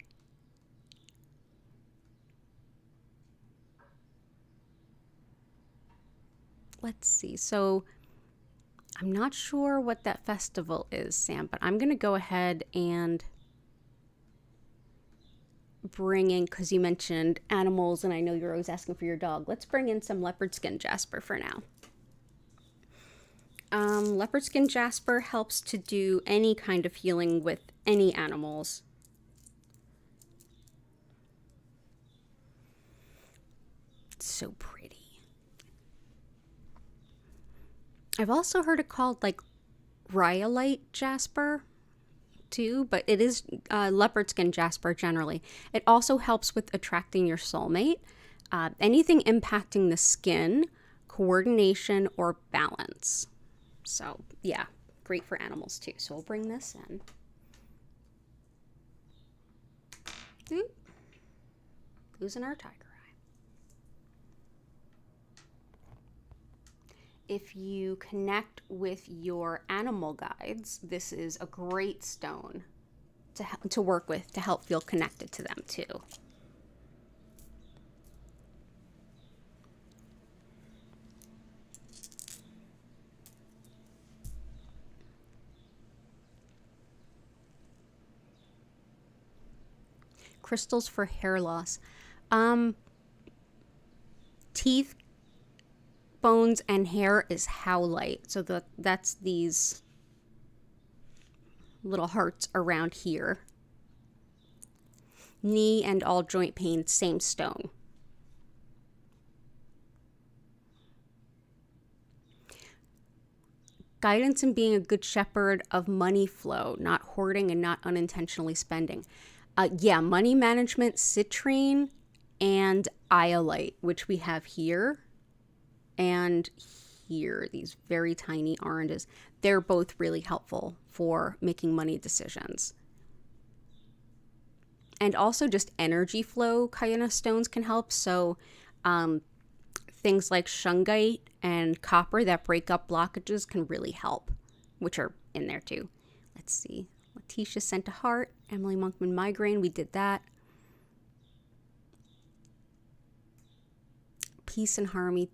Let's see. So I'm not sure what that festival is, Sam, but I'm going to go ahead and bring in, because you mentioned animals and I know you're always asking for your dog. Let's bring in some leopard skin jasper for now. Leopard skin jasper helps to do any kind of healing with any animals. It's so pretty. I've also heard it called like rhyolite jasper too, but it is leopard skin jasper generally. It also helps with attracting your soulmate, anything impacting the skin, coordination, or balance. So yeah, great for animals too. So we'll bring this in. Oop. Losing our tiger eye. If you connect with your animal guides, this is a great stone to work with to help feel connected to them too. Crystals for hair loss. Teeth, bones, and hair is howlite. So that's these little hearts around here. Knee and all joint pain, same stone. Guidance in being a good shepherd of money flow, not hoarding and not unintentionally spending. Yeah, money management, citrine, and iolite, which we have here and here, these very tiny oranges. They're both really helpful for making money decisions. And also just energy flow kind of stones can help. So things like shungite and copper that break up blockages can really help, which are in there too. Let's see. Letitia sent a heart. Emily Monkman migraine. We did that. Peace and harmony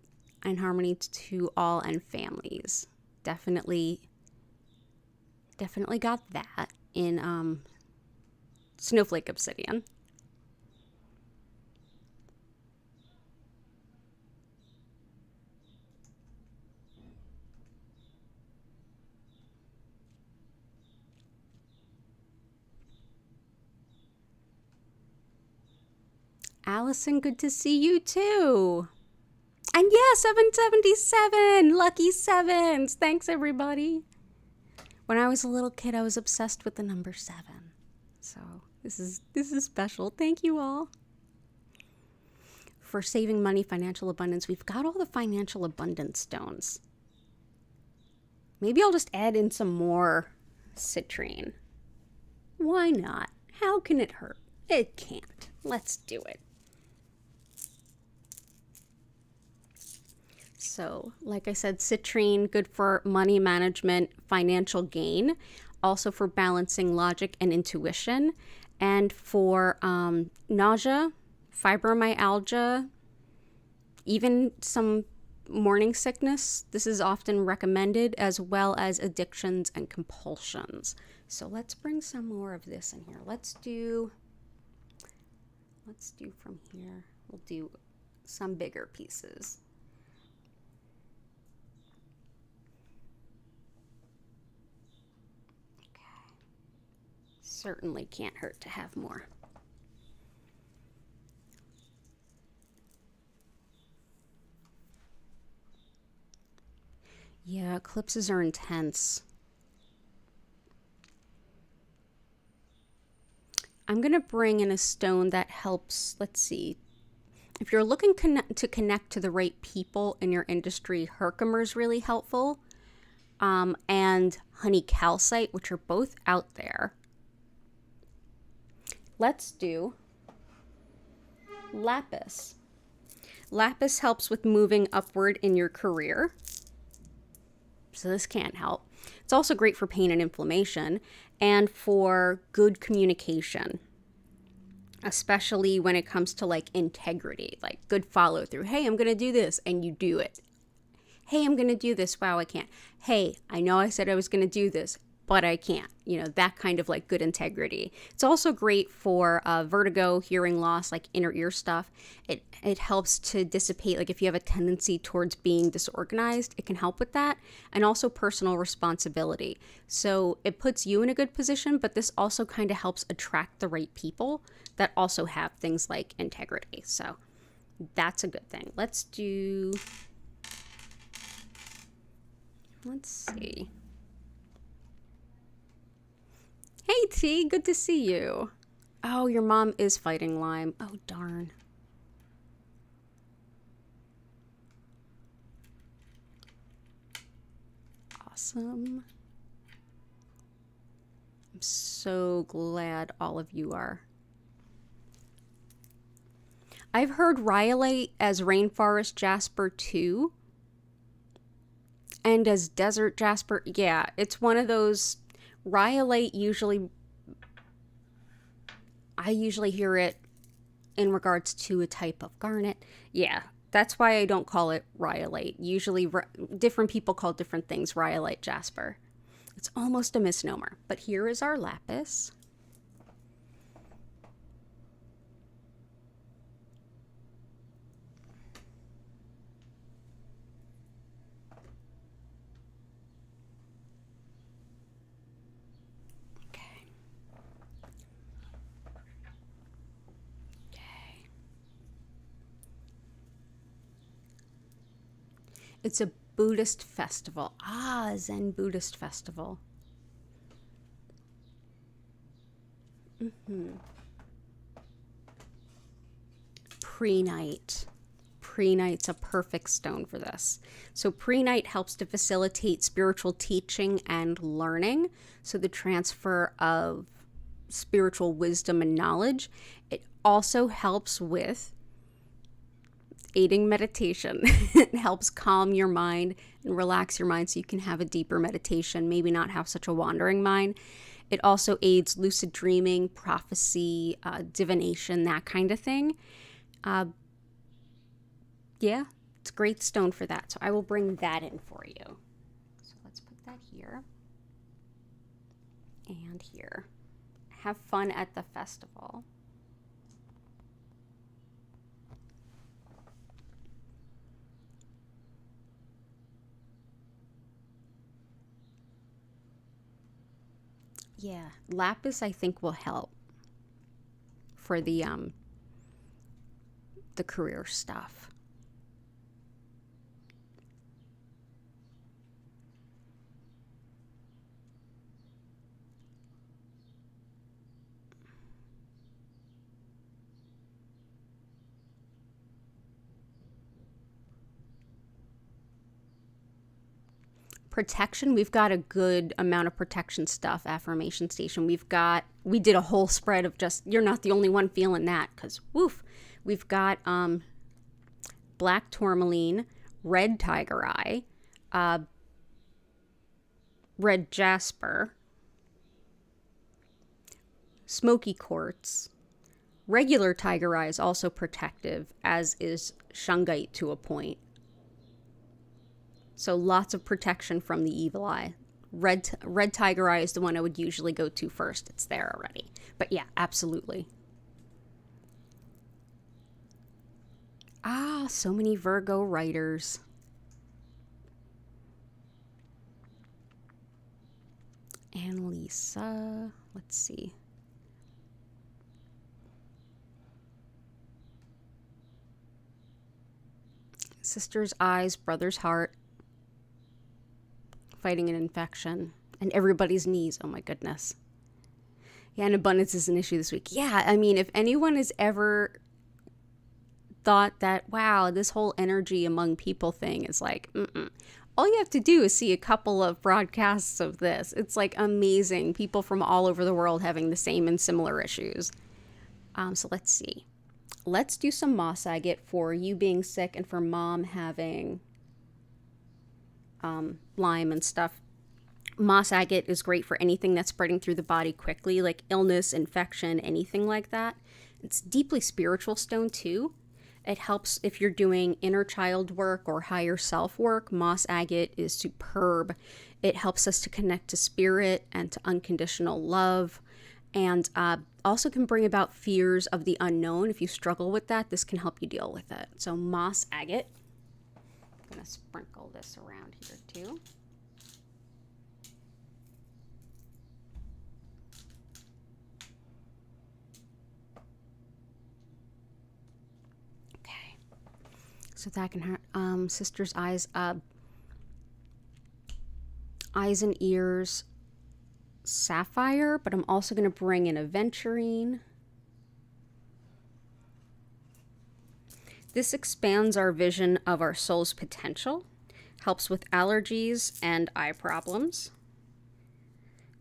to all and families. Definitely got that in Snowflake Obsidian. Allison, good to see you too. And yeah, 777, lucky sevens. Thanks everybody. When I was a little kid, I was obsessed with the number 7. So this is special. Thank you all. For saving money, financial abundance, we've got all the financial abundance stones. Maybe I'll just add in some more citrine. Why not? How can it hurt? It can't. Let's do it. So, like I said, citrine, good for money management, financial gain, also for balancing logic and intuition, and for nausea, fibromyalgia, even some morning sickness. This is often recommended, as well as addictions and compulsions. So let's bring some more of this in here. Let's do from here. We'll do some bigger pieces. Okay. Certainly can't hurt to have more. Yeah, eclipses are intense. I'm going to bring in a stone that helps, let's see. If you're looking to connect to the right people in your industry, Herkimer is really helpful. And honey calcite, which are both out there. Let's do lapis. Lapis helps with moving upward in your career. So this can't help. It's also great for pain and inflammation and for good communication, especially when it comes to like integrity, like good follow through. Hey, I'm going to do this, and you do it. Hey, I'm going to do this. Wow, I can't. Hey, I know I said I was going to do this, but I can't. You know, that kind of like good integrity. It's also great for vertigo, hearing loss, like inner ear stuff. It helps to dissipate, like if you have a tendency towards being disorganized, it can help with that. And also personal responsibility. So it puts you in a good position, but this also kind of helps attract the right people that also have things like integrity. So that's a good thing. Let's see. Hey, T, good to see you. Oh, your mom is fighting Lyme. Oh, darn. Awesome. I'm so glad all of you are. I've heard rhyolite as rainforest jasper too. And as desert jasper. Yeah, it's one of those. Rhyolite I usually hear it in regards to a type of garnet. Yeah, that's why I don't call it rhyolite. Usually different people call different things rhyolite jasper. It's almost a misnomer. But here is our lapis. It's a Buddhist festival. Ah, Zen Buddhist festival. Prehnite. Prehnite's a perfect stone for this. So prehnite helps to facilitate spiritual teaching and learning. So the transfer of spiritual wisdom and knowledge. It also helps with aiding meditation. It helps calm your mind and relax your mind so you can have a deeper meditation, maybe not have such a wandering mind. It also aids lucid dreaming, prophecy, divination, that kind of thing. Yeah, it's a great stone for that. So I will bring that in for you. So let's put that here and here. Have fun at the festival. Yeah, lapis I think will help for the career stuff. Protection, we've got a good amount of protection stuff. Affirmation station, we did a whole spread of just, you're not the only one feeling that, because woof. We've got black tourmaline, red tiger eye, red jasper, smoky quartz. Regular tiger eye is also protective, as is shungite to a point. So lots of protection from the evil eye. Red tiger eye is the one I would usually go to first. It's there already. But yeah, absolutely. Ah, so many Virgo writers. And Lisa. Let's see. Sister's eyes, brother's heart. fighting an infection. And everybody's knees. Oh my goodness. Yeah, and abundance is an issue this week. Yeah, I mean, if anyone has ever thought that, wow, this whole energy among people thing is like, all you have to do is see a couple of broadcasts of this. It's like amazing. People from all over the world having the same and similar issues. So let's see. Let's do some moss agate for you being sick and for mom having Lyme and stuff. Moss agate is great for anything that's spreading through the body quickly, like illness, infection, anything like that. It's deeply spiritual stone too. It helps if you're doing inner child work or higher self work. Moss agate is superb. It helps us to connect to spirit and to unconditional love, and also can bring about fears of the unknown. If you struggle with that, this can help you deal with it. So moss agate. I'm going to sprinkle this around here too. So that can have sister's eyes and ears, sapphire, but I'm also going to bring in aventurine. This expands our vision of our soul's potential, helps with allergies and eye problems,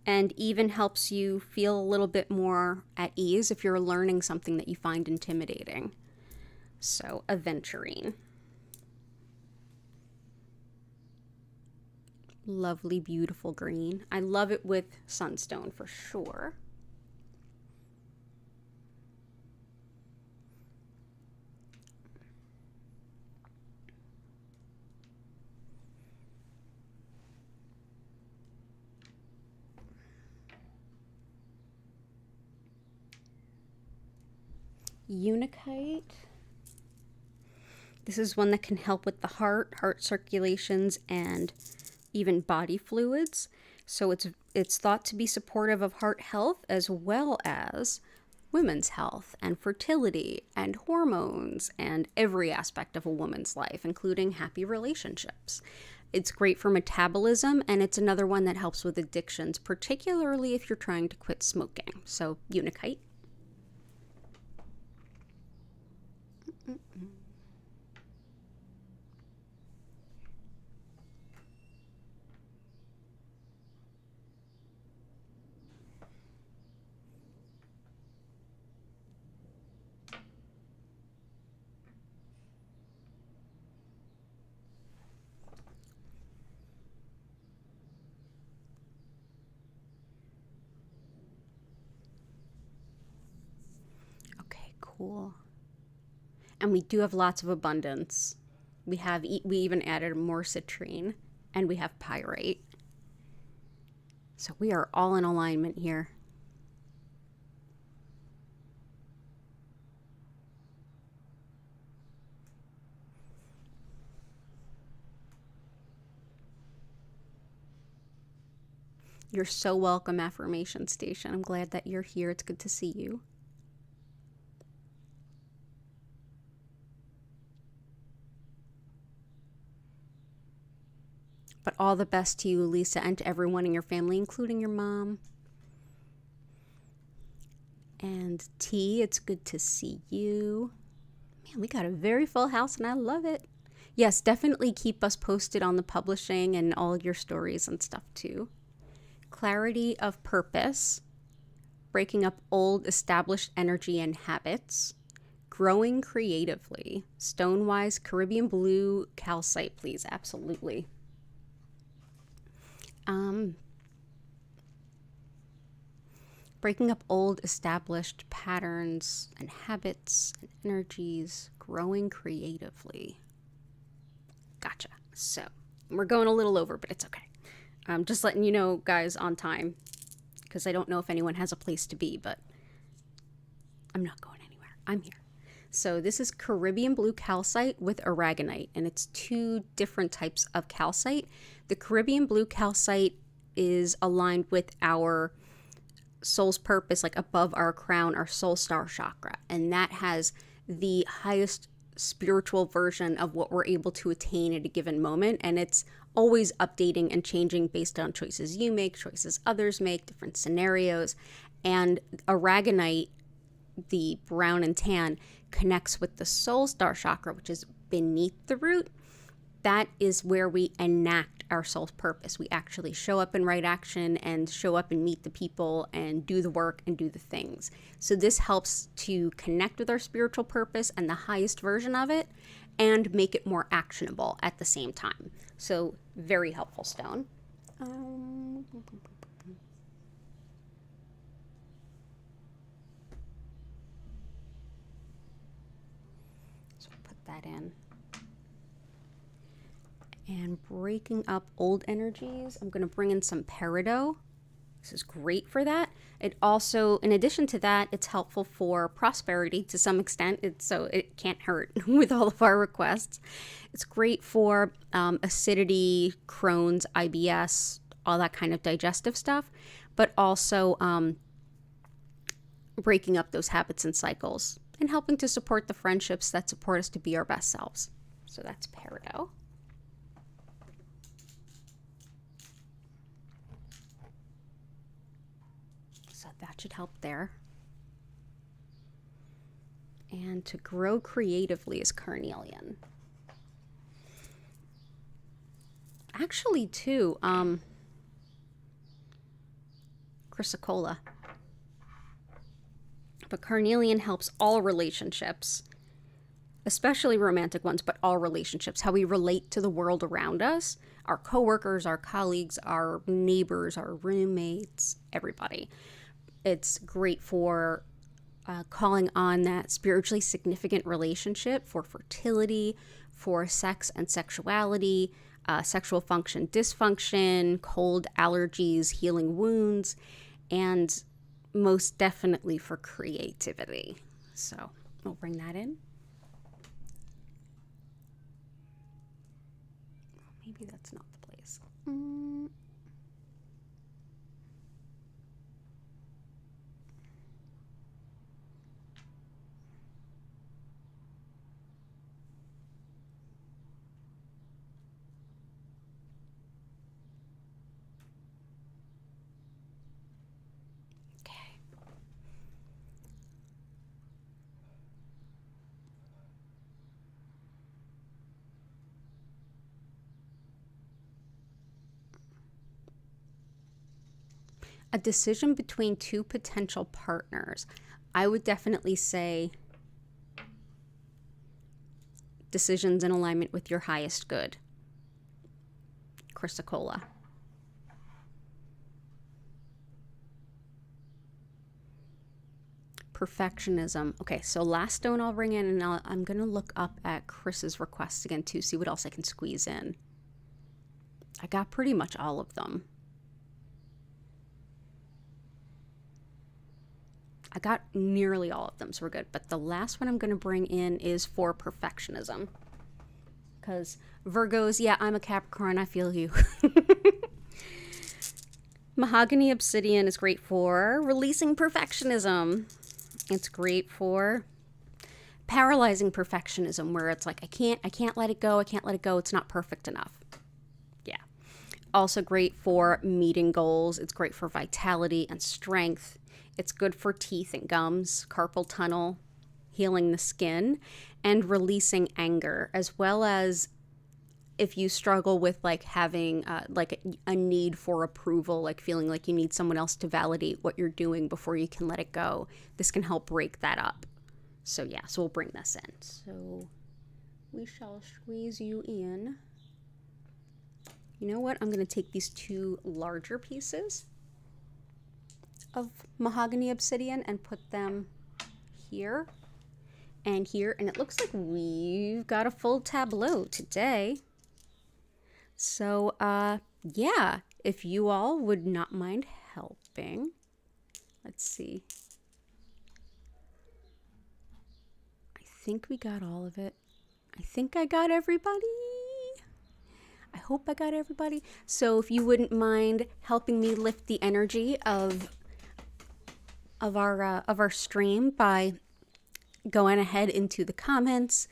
and even helps you feel a little bit more at ease if you're learning something that you find intimidating. So aventurine. Lovely, beautiful green. I love it with sunstone for sure. Unikite. This is one that can help with the heart circulations, and even body fluids. So it's thought to be supportive of heart health as well as women's health and fertility and hormones and every aspect of a woman's life, including happy relationships. It's great for metabolism, and it's another one that helps with addictions, particularly if you're trying to quit smoking. So unikite. Cool. And we do have lots of abundance. We even added more citrine, and we have pyrite. So we are all in alignment here. You're so welcome, Affirmation Station. I'm glad that you're here. It's good to see you. But all the best to you, Lisa, and to everyone in your family, including your mom. And T, it's good to see you. Man, we got a very full house, and I love it. Yes, definitely keep us posted on the publishing and all your stories and stuff, too. Clarity of purpose. Breaking up old established energy and habits. Growing creatively. Stonewise Caribbean blue calcite, please. Absolutely. Breaking up old established patterns and habits and energies, growing creatively. Gotcha. So we're going a little over, but it's okay. Just letting you know, guys, on time, because I don't know if anyone has a place to be, but I'm not going anywhere. I'm here. So this is Caribbean blue calcite with aragonite, and it's two different types of calcite. The Caribbean blue calcite is aligned with our soul's purpose, like above our crown, our soul star chakra, and that has the highest spiritual version of what we're able to attain at a given moment. And it's always updating and changing based on choices you make, choices others make, different scenarios. And aragonite, the brown and tan, connects with the soul star chakra, which is beneath the root. That is where we enact our soul's purpose. We actually show up in right action and show up and meet the people and do the work and do the things. So this helps to connect with our spiritual purpose and the highest version of it and make it more actionable at the same time. So very helpful stone. So put that in. And breaking up old energies, I'm going to bring in some peridot. This is great for that. It also, in addition to that, it's helpful for prosperity to some extent. So it can't hurt with all of our requests. It's great for acidity, Crohn's, IBS, all that kind of digestive stuff, but also breaking up those habits and cycles and helping to support the friendships that support us to be our best selves. So that's peridot. So that should help there. And to grow creatively is carnelian. Actually, too, chrysocolla. But carnelian helps all relationships, especially romantic ones, but all relationships, how we relate to the world around us, our coworkers, our colleagues, our neighbors, our roommates, everybody. It's great for calling on that spiritually significant relationship, for fertility, for sex and sexuality, sexual function dysfunction, cold, allergies, healing wounds, and most definitely for creativity. So we'll bring that in. Maybe that's not the place. A decision between two potential partners. I would definitely say decisions in alignment with your highest good. Chrysocolla. Perfectionism. Okay, so last stone I'll bring in, and I'm going to look up at Chris's requests again too, see what else I can squeeze in. I got pretty much all of them. I got nearly all of them, so we're good. But the last one I'm going to bring in is for perfectionism. Because Virgos, yeah, I'm a Capricorn, I feel you. Mahogany obsidian is great for releasing perfectionism. It's great for paralyzing perfectionism, where it's like, I can't let it go, it's not perfect enough. Yeah. Also great for meeting goals. It's great for vitality and strength. It's good for teeth and gums, carpal tunnel, healing the skin, and releasing anger, as well as if you struggle with like having like a need for approval, like feeling like you need someone else to validate what you're doing before you can let it go. This can help break that up. So yeah, so we'll bring this in. So we shall squeeze you in. You know what? I'm going to take these two larger pieces of mahogany obsidian and put them here and here, and it looks like we've got a full tableau today. So yeah, if you all would not mind helping, let's see, I think we got all of it. I think I got everybody. I hope I got everybody. So if you wouldn't mind helping me lift the energy of our stream by going ahead into the comments,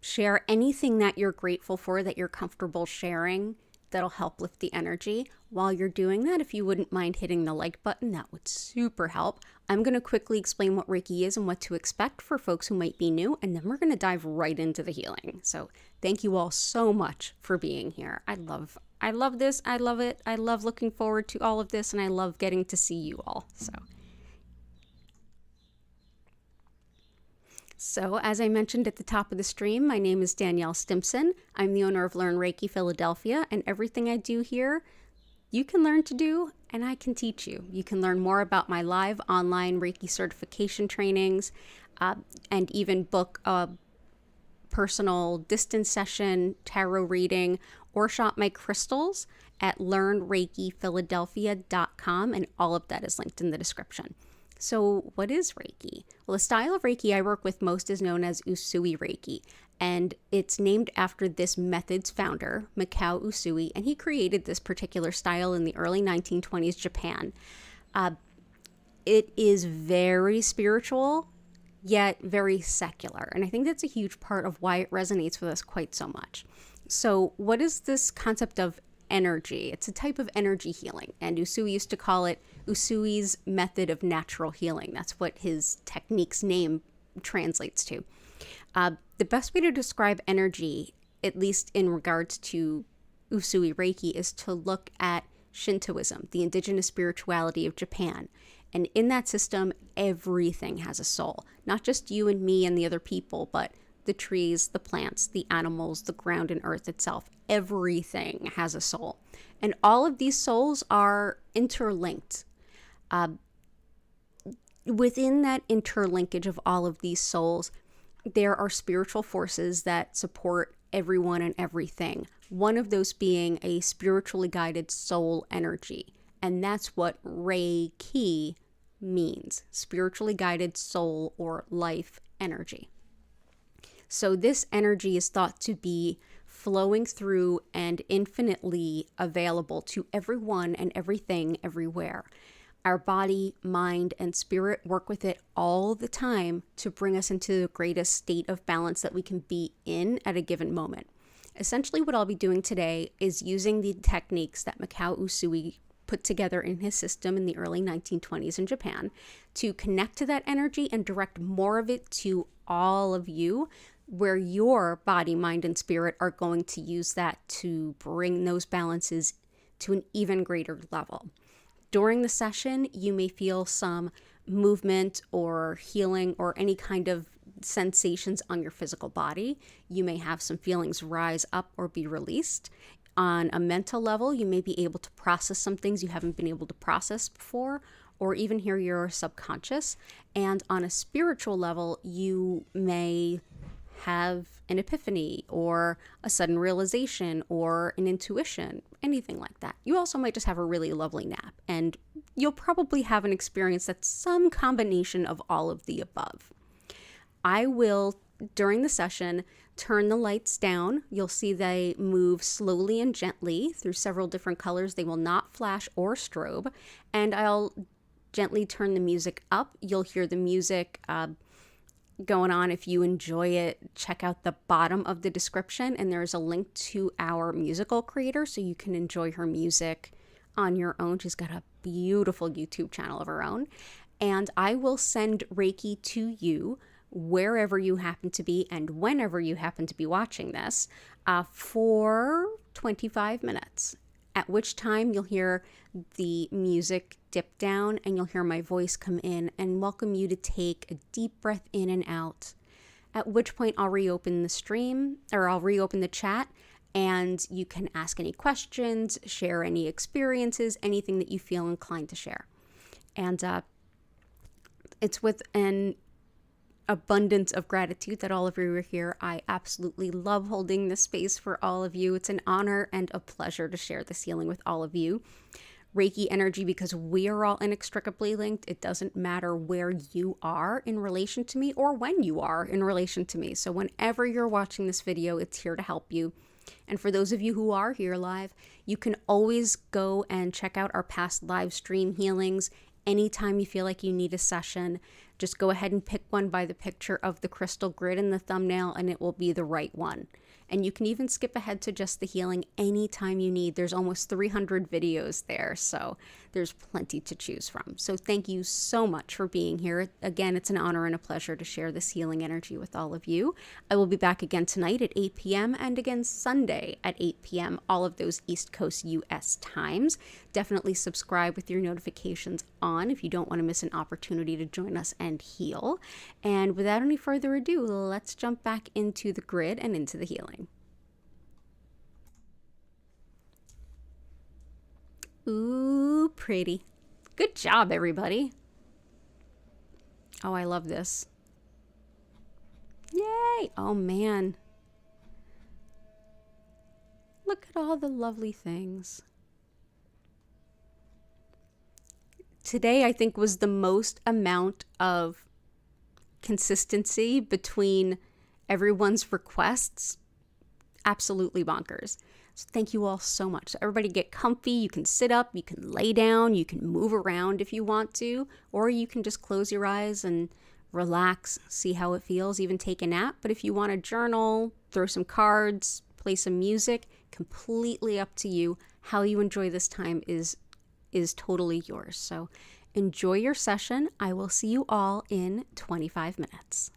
Share anything that you're grateful for, that you're comfortable sharing, that'll help lift the energy. While you're doing that, if you wouldn't mind hitting the like button, that would super help. I'm going to quickly explain what Reiki is and what to expect for folks who might be new, and then we're going to dive right into the healing. So thank you all so much for being here. I love this. I love it. I love looking forward to all of this, and I love getting to see you all. So, as I mentioned at the top of the stream, my name is Danielle Stimpson. I'm the owner of Learn Reiki Philadelphia, and everything I do here, you can learn to do, and I can teach you. You can learn more about my live online Reiki certification trainings, and even book a personal distance session, tarot reading, or shop my crystals at learnreikiphiladelphia.com, and all of that is linked in the description. So what is Reiki? Well, the style of Reiki I work with most is known as Usui Reiki, and it's named after this method's founder, Mikao Usui, and he created this particular style in the early 1920s Japan. It is very spiritual, yet very secular, and I think that's a huge part of why it resonates with us quite so much. So what is this concept of energy? It's a type of energy healing, and Usui used to call it Usui's method of natural healing. That's what his technique's name translates to. The best way to describe energy, at least in regards to Usui Reiki, is to look at Shintoism, the indigenous spirituality of Japan. And in that system, everything has a soul. Not just you and me and the other people, but the trees, the plants, the animals, the ground and earth itself. Everything has a soul. And all of these souls are interlinked. Within that interlinkage of all of these souls, there are spiritual forces that support everyone and everything. One of those being a spiritually guided soul energy. And that's what Reiki means. Spiritually guided soul or life energy. So this energy is thought to be flowing through and infinitely available to everyone and everything everywhere. Our body, mind, and spirit work with it all the time to bring us into the greatest state of balance that we can be in at a given moment. Essentially, what I'll be doing today is using the techniques that Mikao Usui put together in his system in the early 1920s in Japan to connect to that energy and direct more of it to all of you, where your body, mind, and spirit are going to use that to bring those balances to an even greater level. During the session, you may feel some movement or healing or any kind of sensations on your physical body. You may have some feelings rise up or be released. On a mental level, you may be able to process some things you haven't been able to process before, or even hear your subconscious. And on a spiritual level, you may have an epiphany or a sudden realization or an intuition, anything like that. You also might just have a really lovely nap, and you'll probably have an experience that's some combination of all of the above. I will, during the session, turn the lights down. You'll see they move slowly and gently through several different colors. They will not flash or strobe, and I'll gently turn the music up. You'll hear the music going on. If you enjoy it, check out the bottom of the description, and there's a link to our musical creator so you can enjoy her music on your own. She's got a beautiful YouTube channel of her own, and I will send Reiki to you wherever you happen to be and whenever you happen to be watching this for 25 minutes, at which time you'll hear the music dip down and you'll hear my voice come in and welcome you to take a deep breath in and out, at which point I'll reopen the stream, or I'll reopen the chat, and you can ask any questions, share any experiences, anything that you feel inclined to share. And it's with an abundance of gratitude that all of you are here. I absolutely love holding this space for all of you. It's an honor and a pleasure to share this healing with all of you. Reiki energy, because we are all inextricably linked. It doesn't matter where you are in relation to me or when you are in relation to me. So whenever you're watching this video, it's here to help you. And for those of you who are here live, you can always go and check out our past live stream healings. Anytime you feel like you need a session, Just go ahead and pick one by the picture of the crystal grid in the thumbnail, and it will be the right one. And you can even skip ahead to just the healing anytime you need. There's almost 300 videos there, so there's plenty to choose from. So thank you so much for being here. Again, it's an honor and a pleasure to share this healing energy with all of you. I will be back again tonight at 8 p.m. and again Sunday at 8 p.m., all of those East Coast US times. Definitely subscribe with your notifications on if you don't want to miss an opportunity to join us and heal. And without any further ado, let's jump back into the grid and into the healing. Ooh, pretty. Good job, everybody. Oh, I love this. Yay! Oh, man. Look at all the lovely things. Today, I think, was the most amount of consistency between everyone's requests. Absolutely bonkers. So thank you all so much. So everybody get comfy. You can sit up, you can lay down, you can move around if you want to, or you can just close your eyes and relax, see how it feels, even take a nap. But if you want to journal, throw some cards, play some music, completely up to you. How you enjoy this time is totally yours. So enjoy your session. I will see you all in 25 minutes.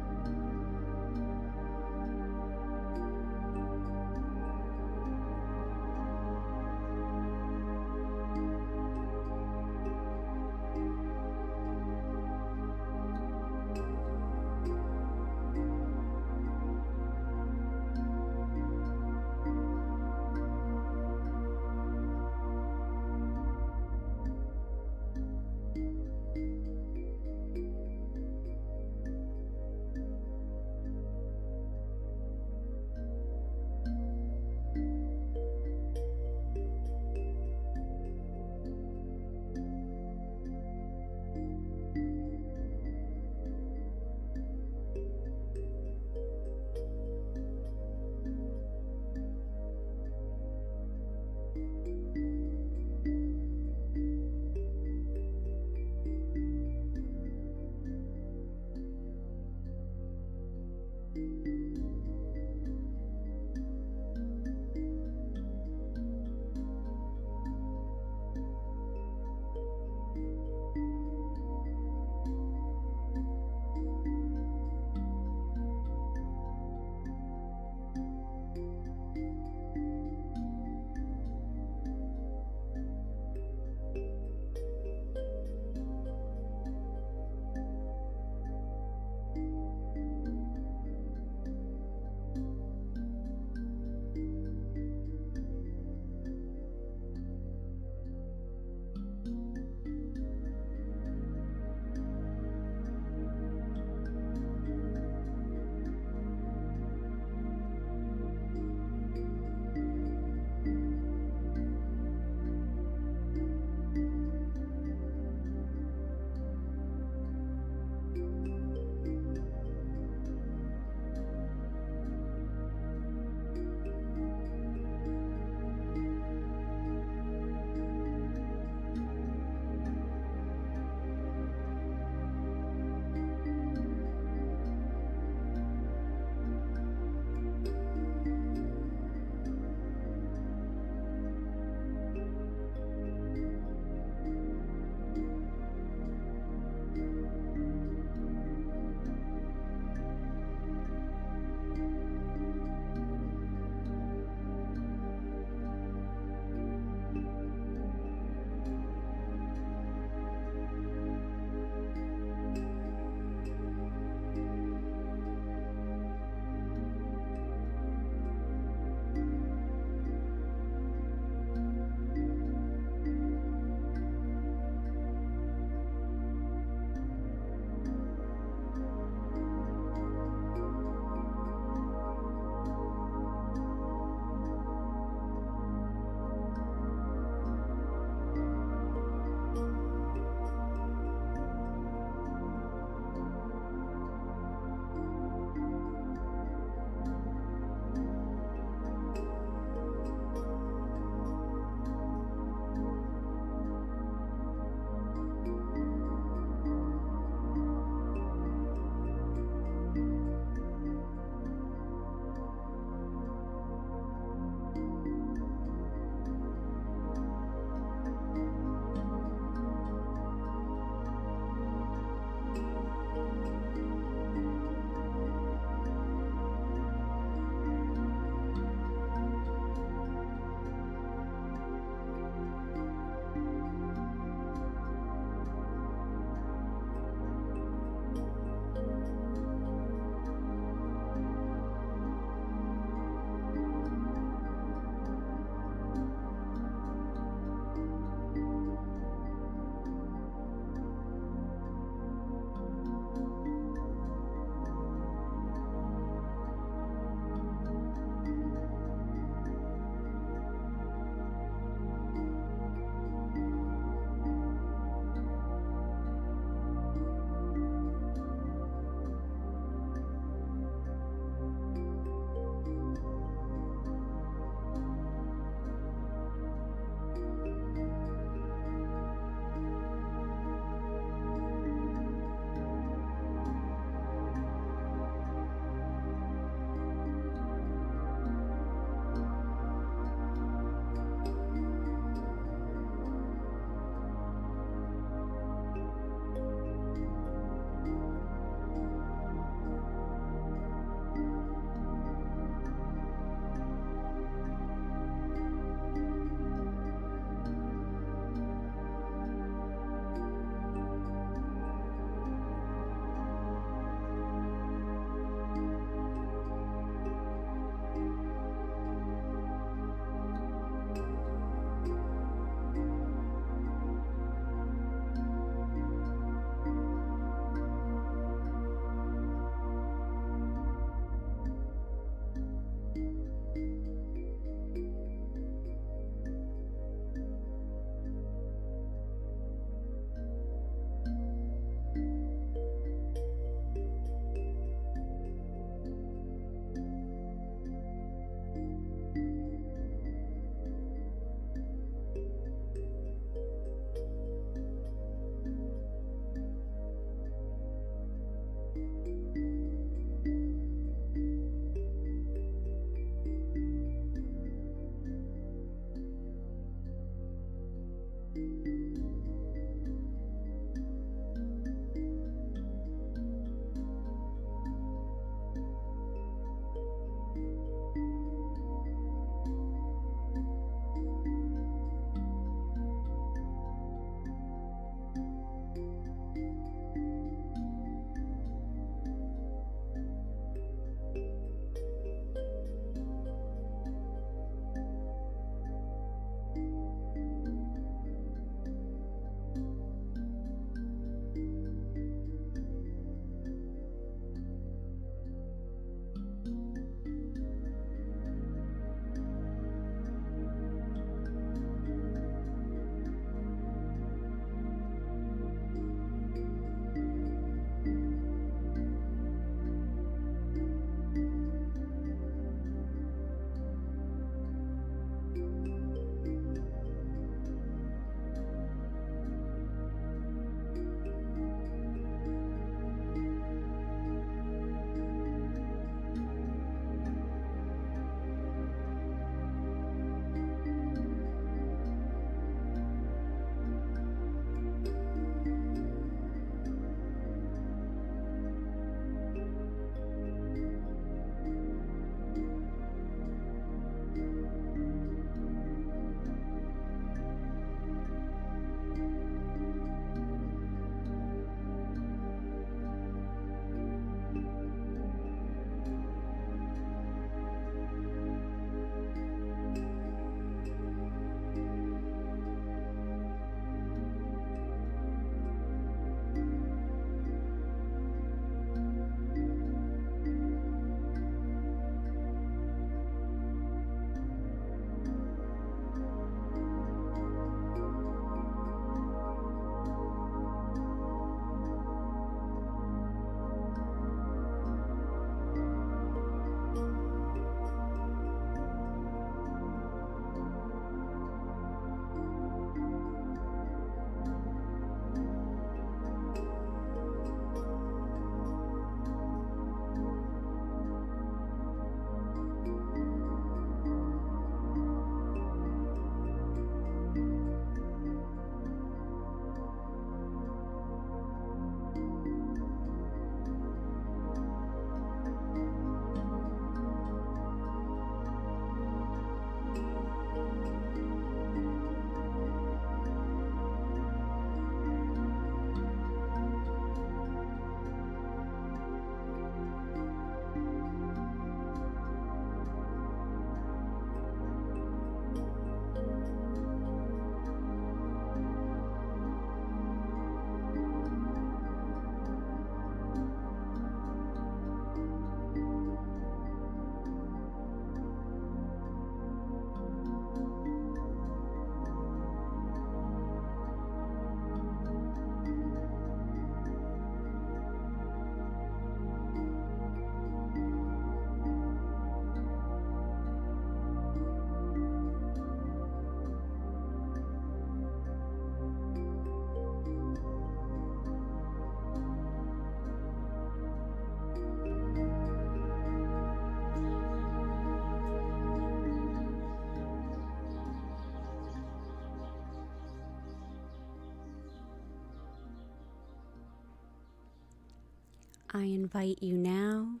I invite you now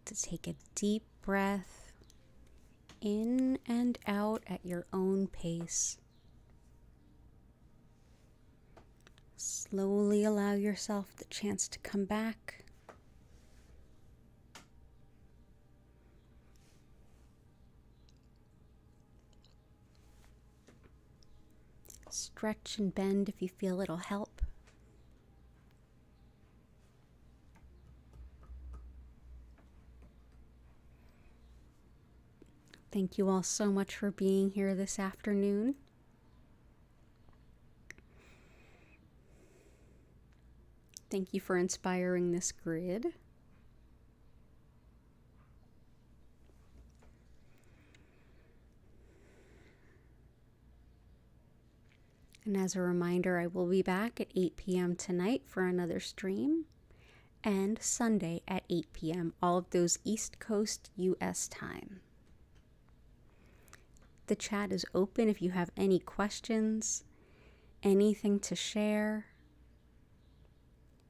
to take a deep breath in and out at your own pace. Slowly allow yourself the chance to come back. Stretch and bend if you feel it'll help. Thank you all so much for being here this afternoon. Thank you for inspiring this grid. And as a reminder, I will be back at 8 p.m. tonight for another stream, and Sunday at 8 p.m., all of those East Coast U.S. time. The chat is open if you have any questions, anything to share.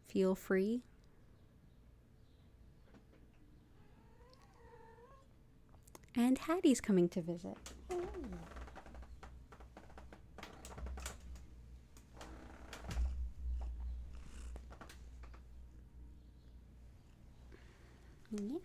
Feel free. And Hattie's coming to visit. Yeah.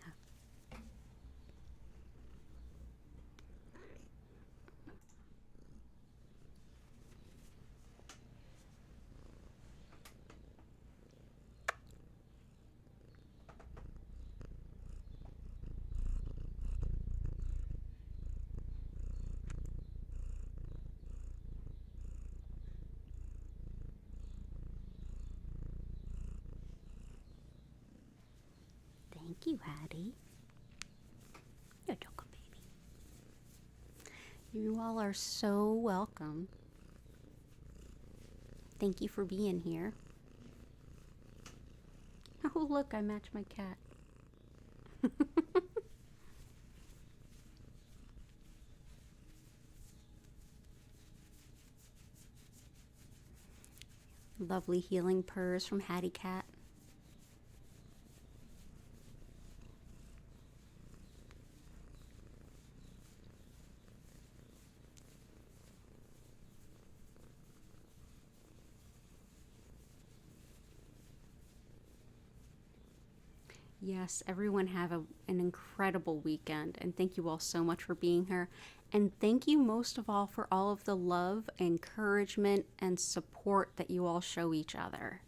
Thank you, Hattie. You're welcome, baby. You all are so welcome. Thank you for being here. Oh, look, I match my cat. Lovely healing purrs from Hattie Cat. Yes, everyone have an incredible weekend, and thank you all so much for being here. And thank you most of all for all of the love, encouragement, and support that you all show each other.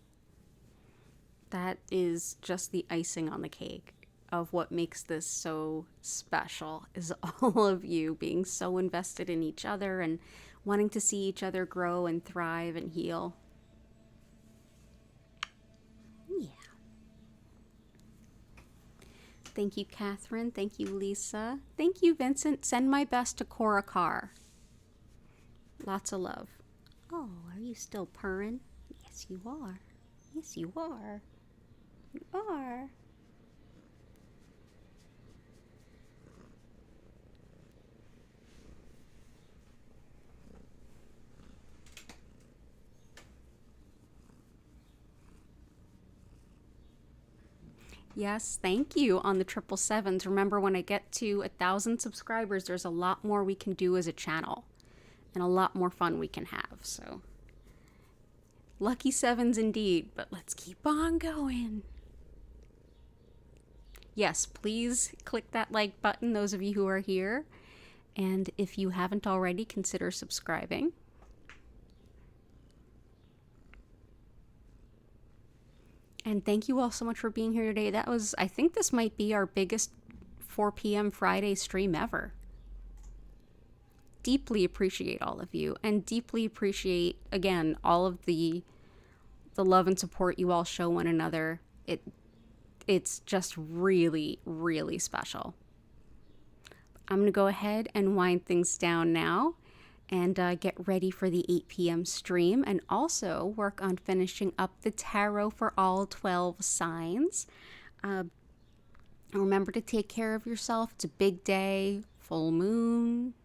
That is just the icing on the cake of what makes this so special, is all of you being so invested in each other and wanting to see each other grow and thrive and heal. Thank you, Catherine. Thank you, Lisa. Thank you, Vincent. Send my best to Cora Carr. Lots of love. Oh, are you still purring? Yes, you are. Yes, you are. You are. Yes, thank you on the 777s. Remember, when I get to 1,000 subscribers, there's a lot more we can do as a channel and a lot more fun we can have. So, lucky sevens indeed, but let's keep on going. Yes, please click that like button, those of you who are here. And if you haven't already, consider subscribing. And thank you all so much for being here today. That was, I think this might be our biggest 4 p.m. Friday stream ever. Deeply appreciate all of you, and deeply appreciate, again, all of the love and support you all show one another. It's just really, really special. I'm going to go ahead and wind things down now and get ready for the 8 p.m. stream, and also work on finishing up the tarot for all 12 signs. Remember to take care of yourself. It's a big day, full moon,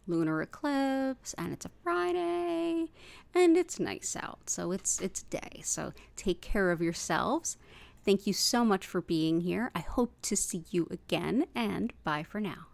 lunar eclipse, and it's a Friday, and it's nice out, so it's a day. So take care of yourselves, Thank you so much for being here. I hope to see you again, and bye for now.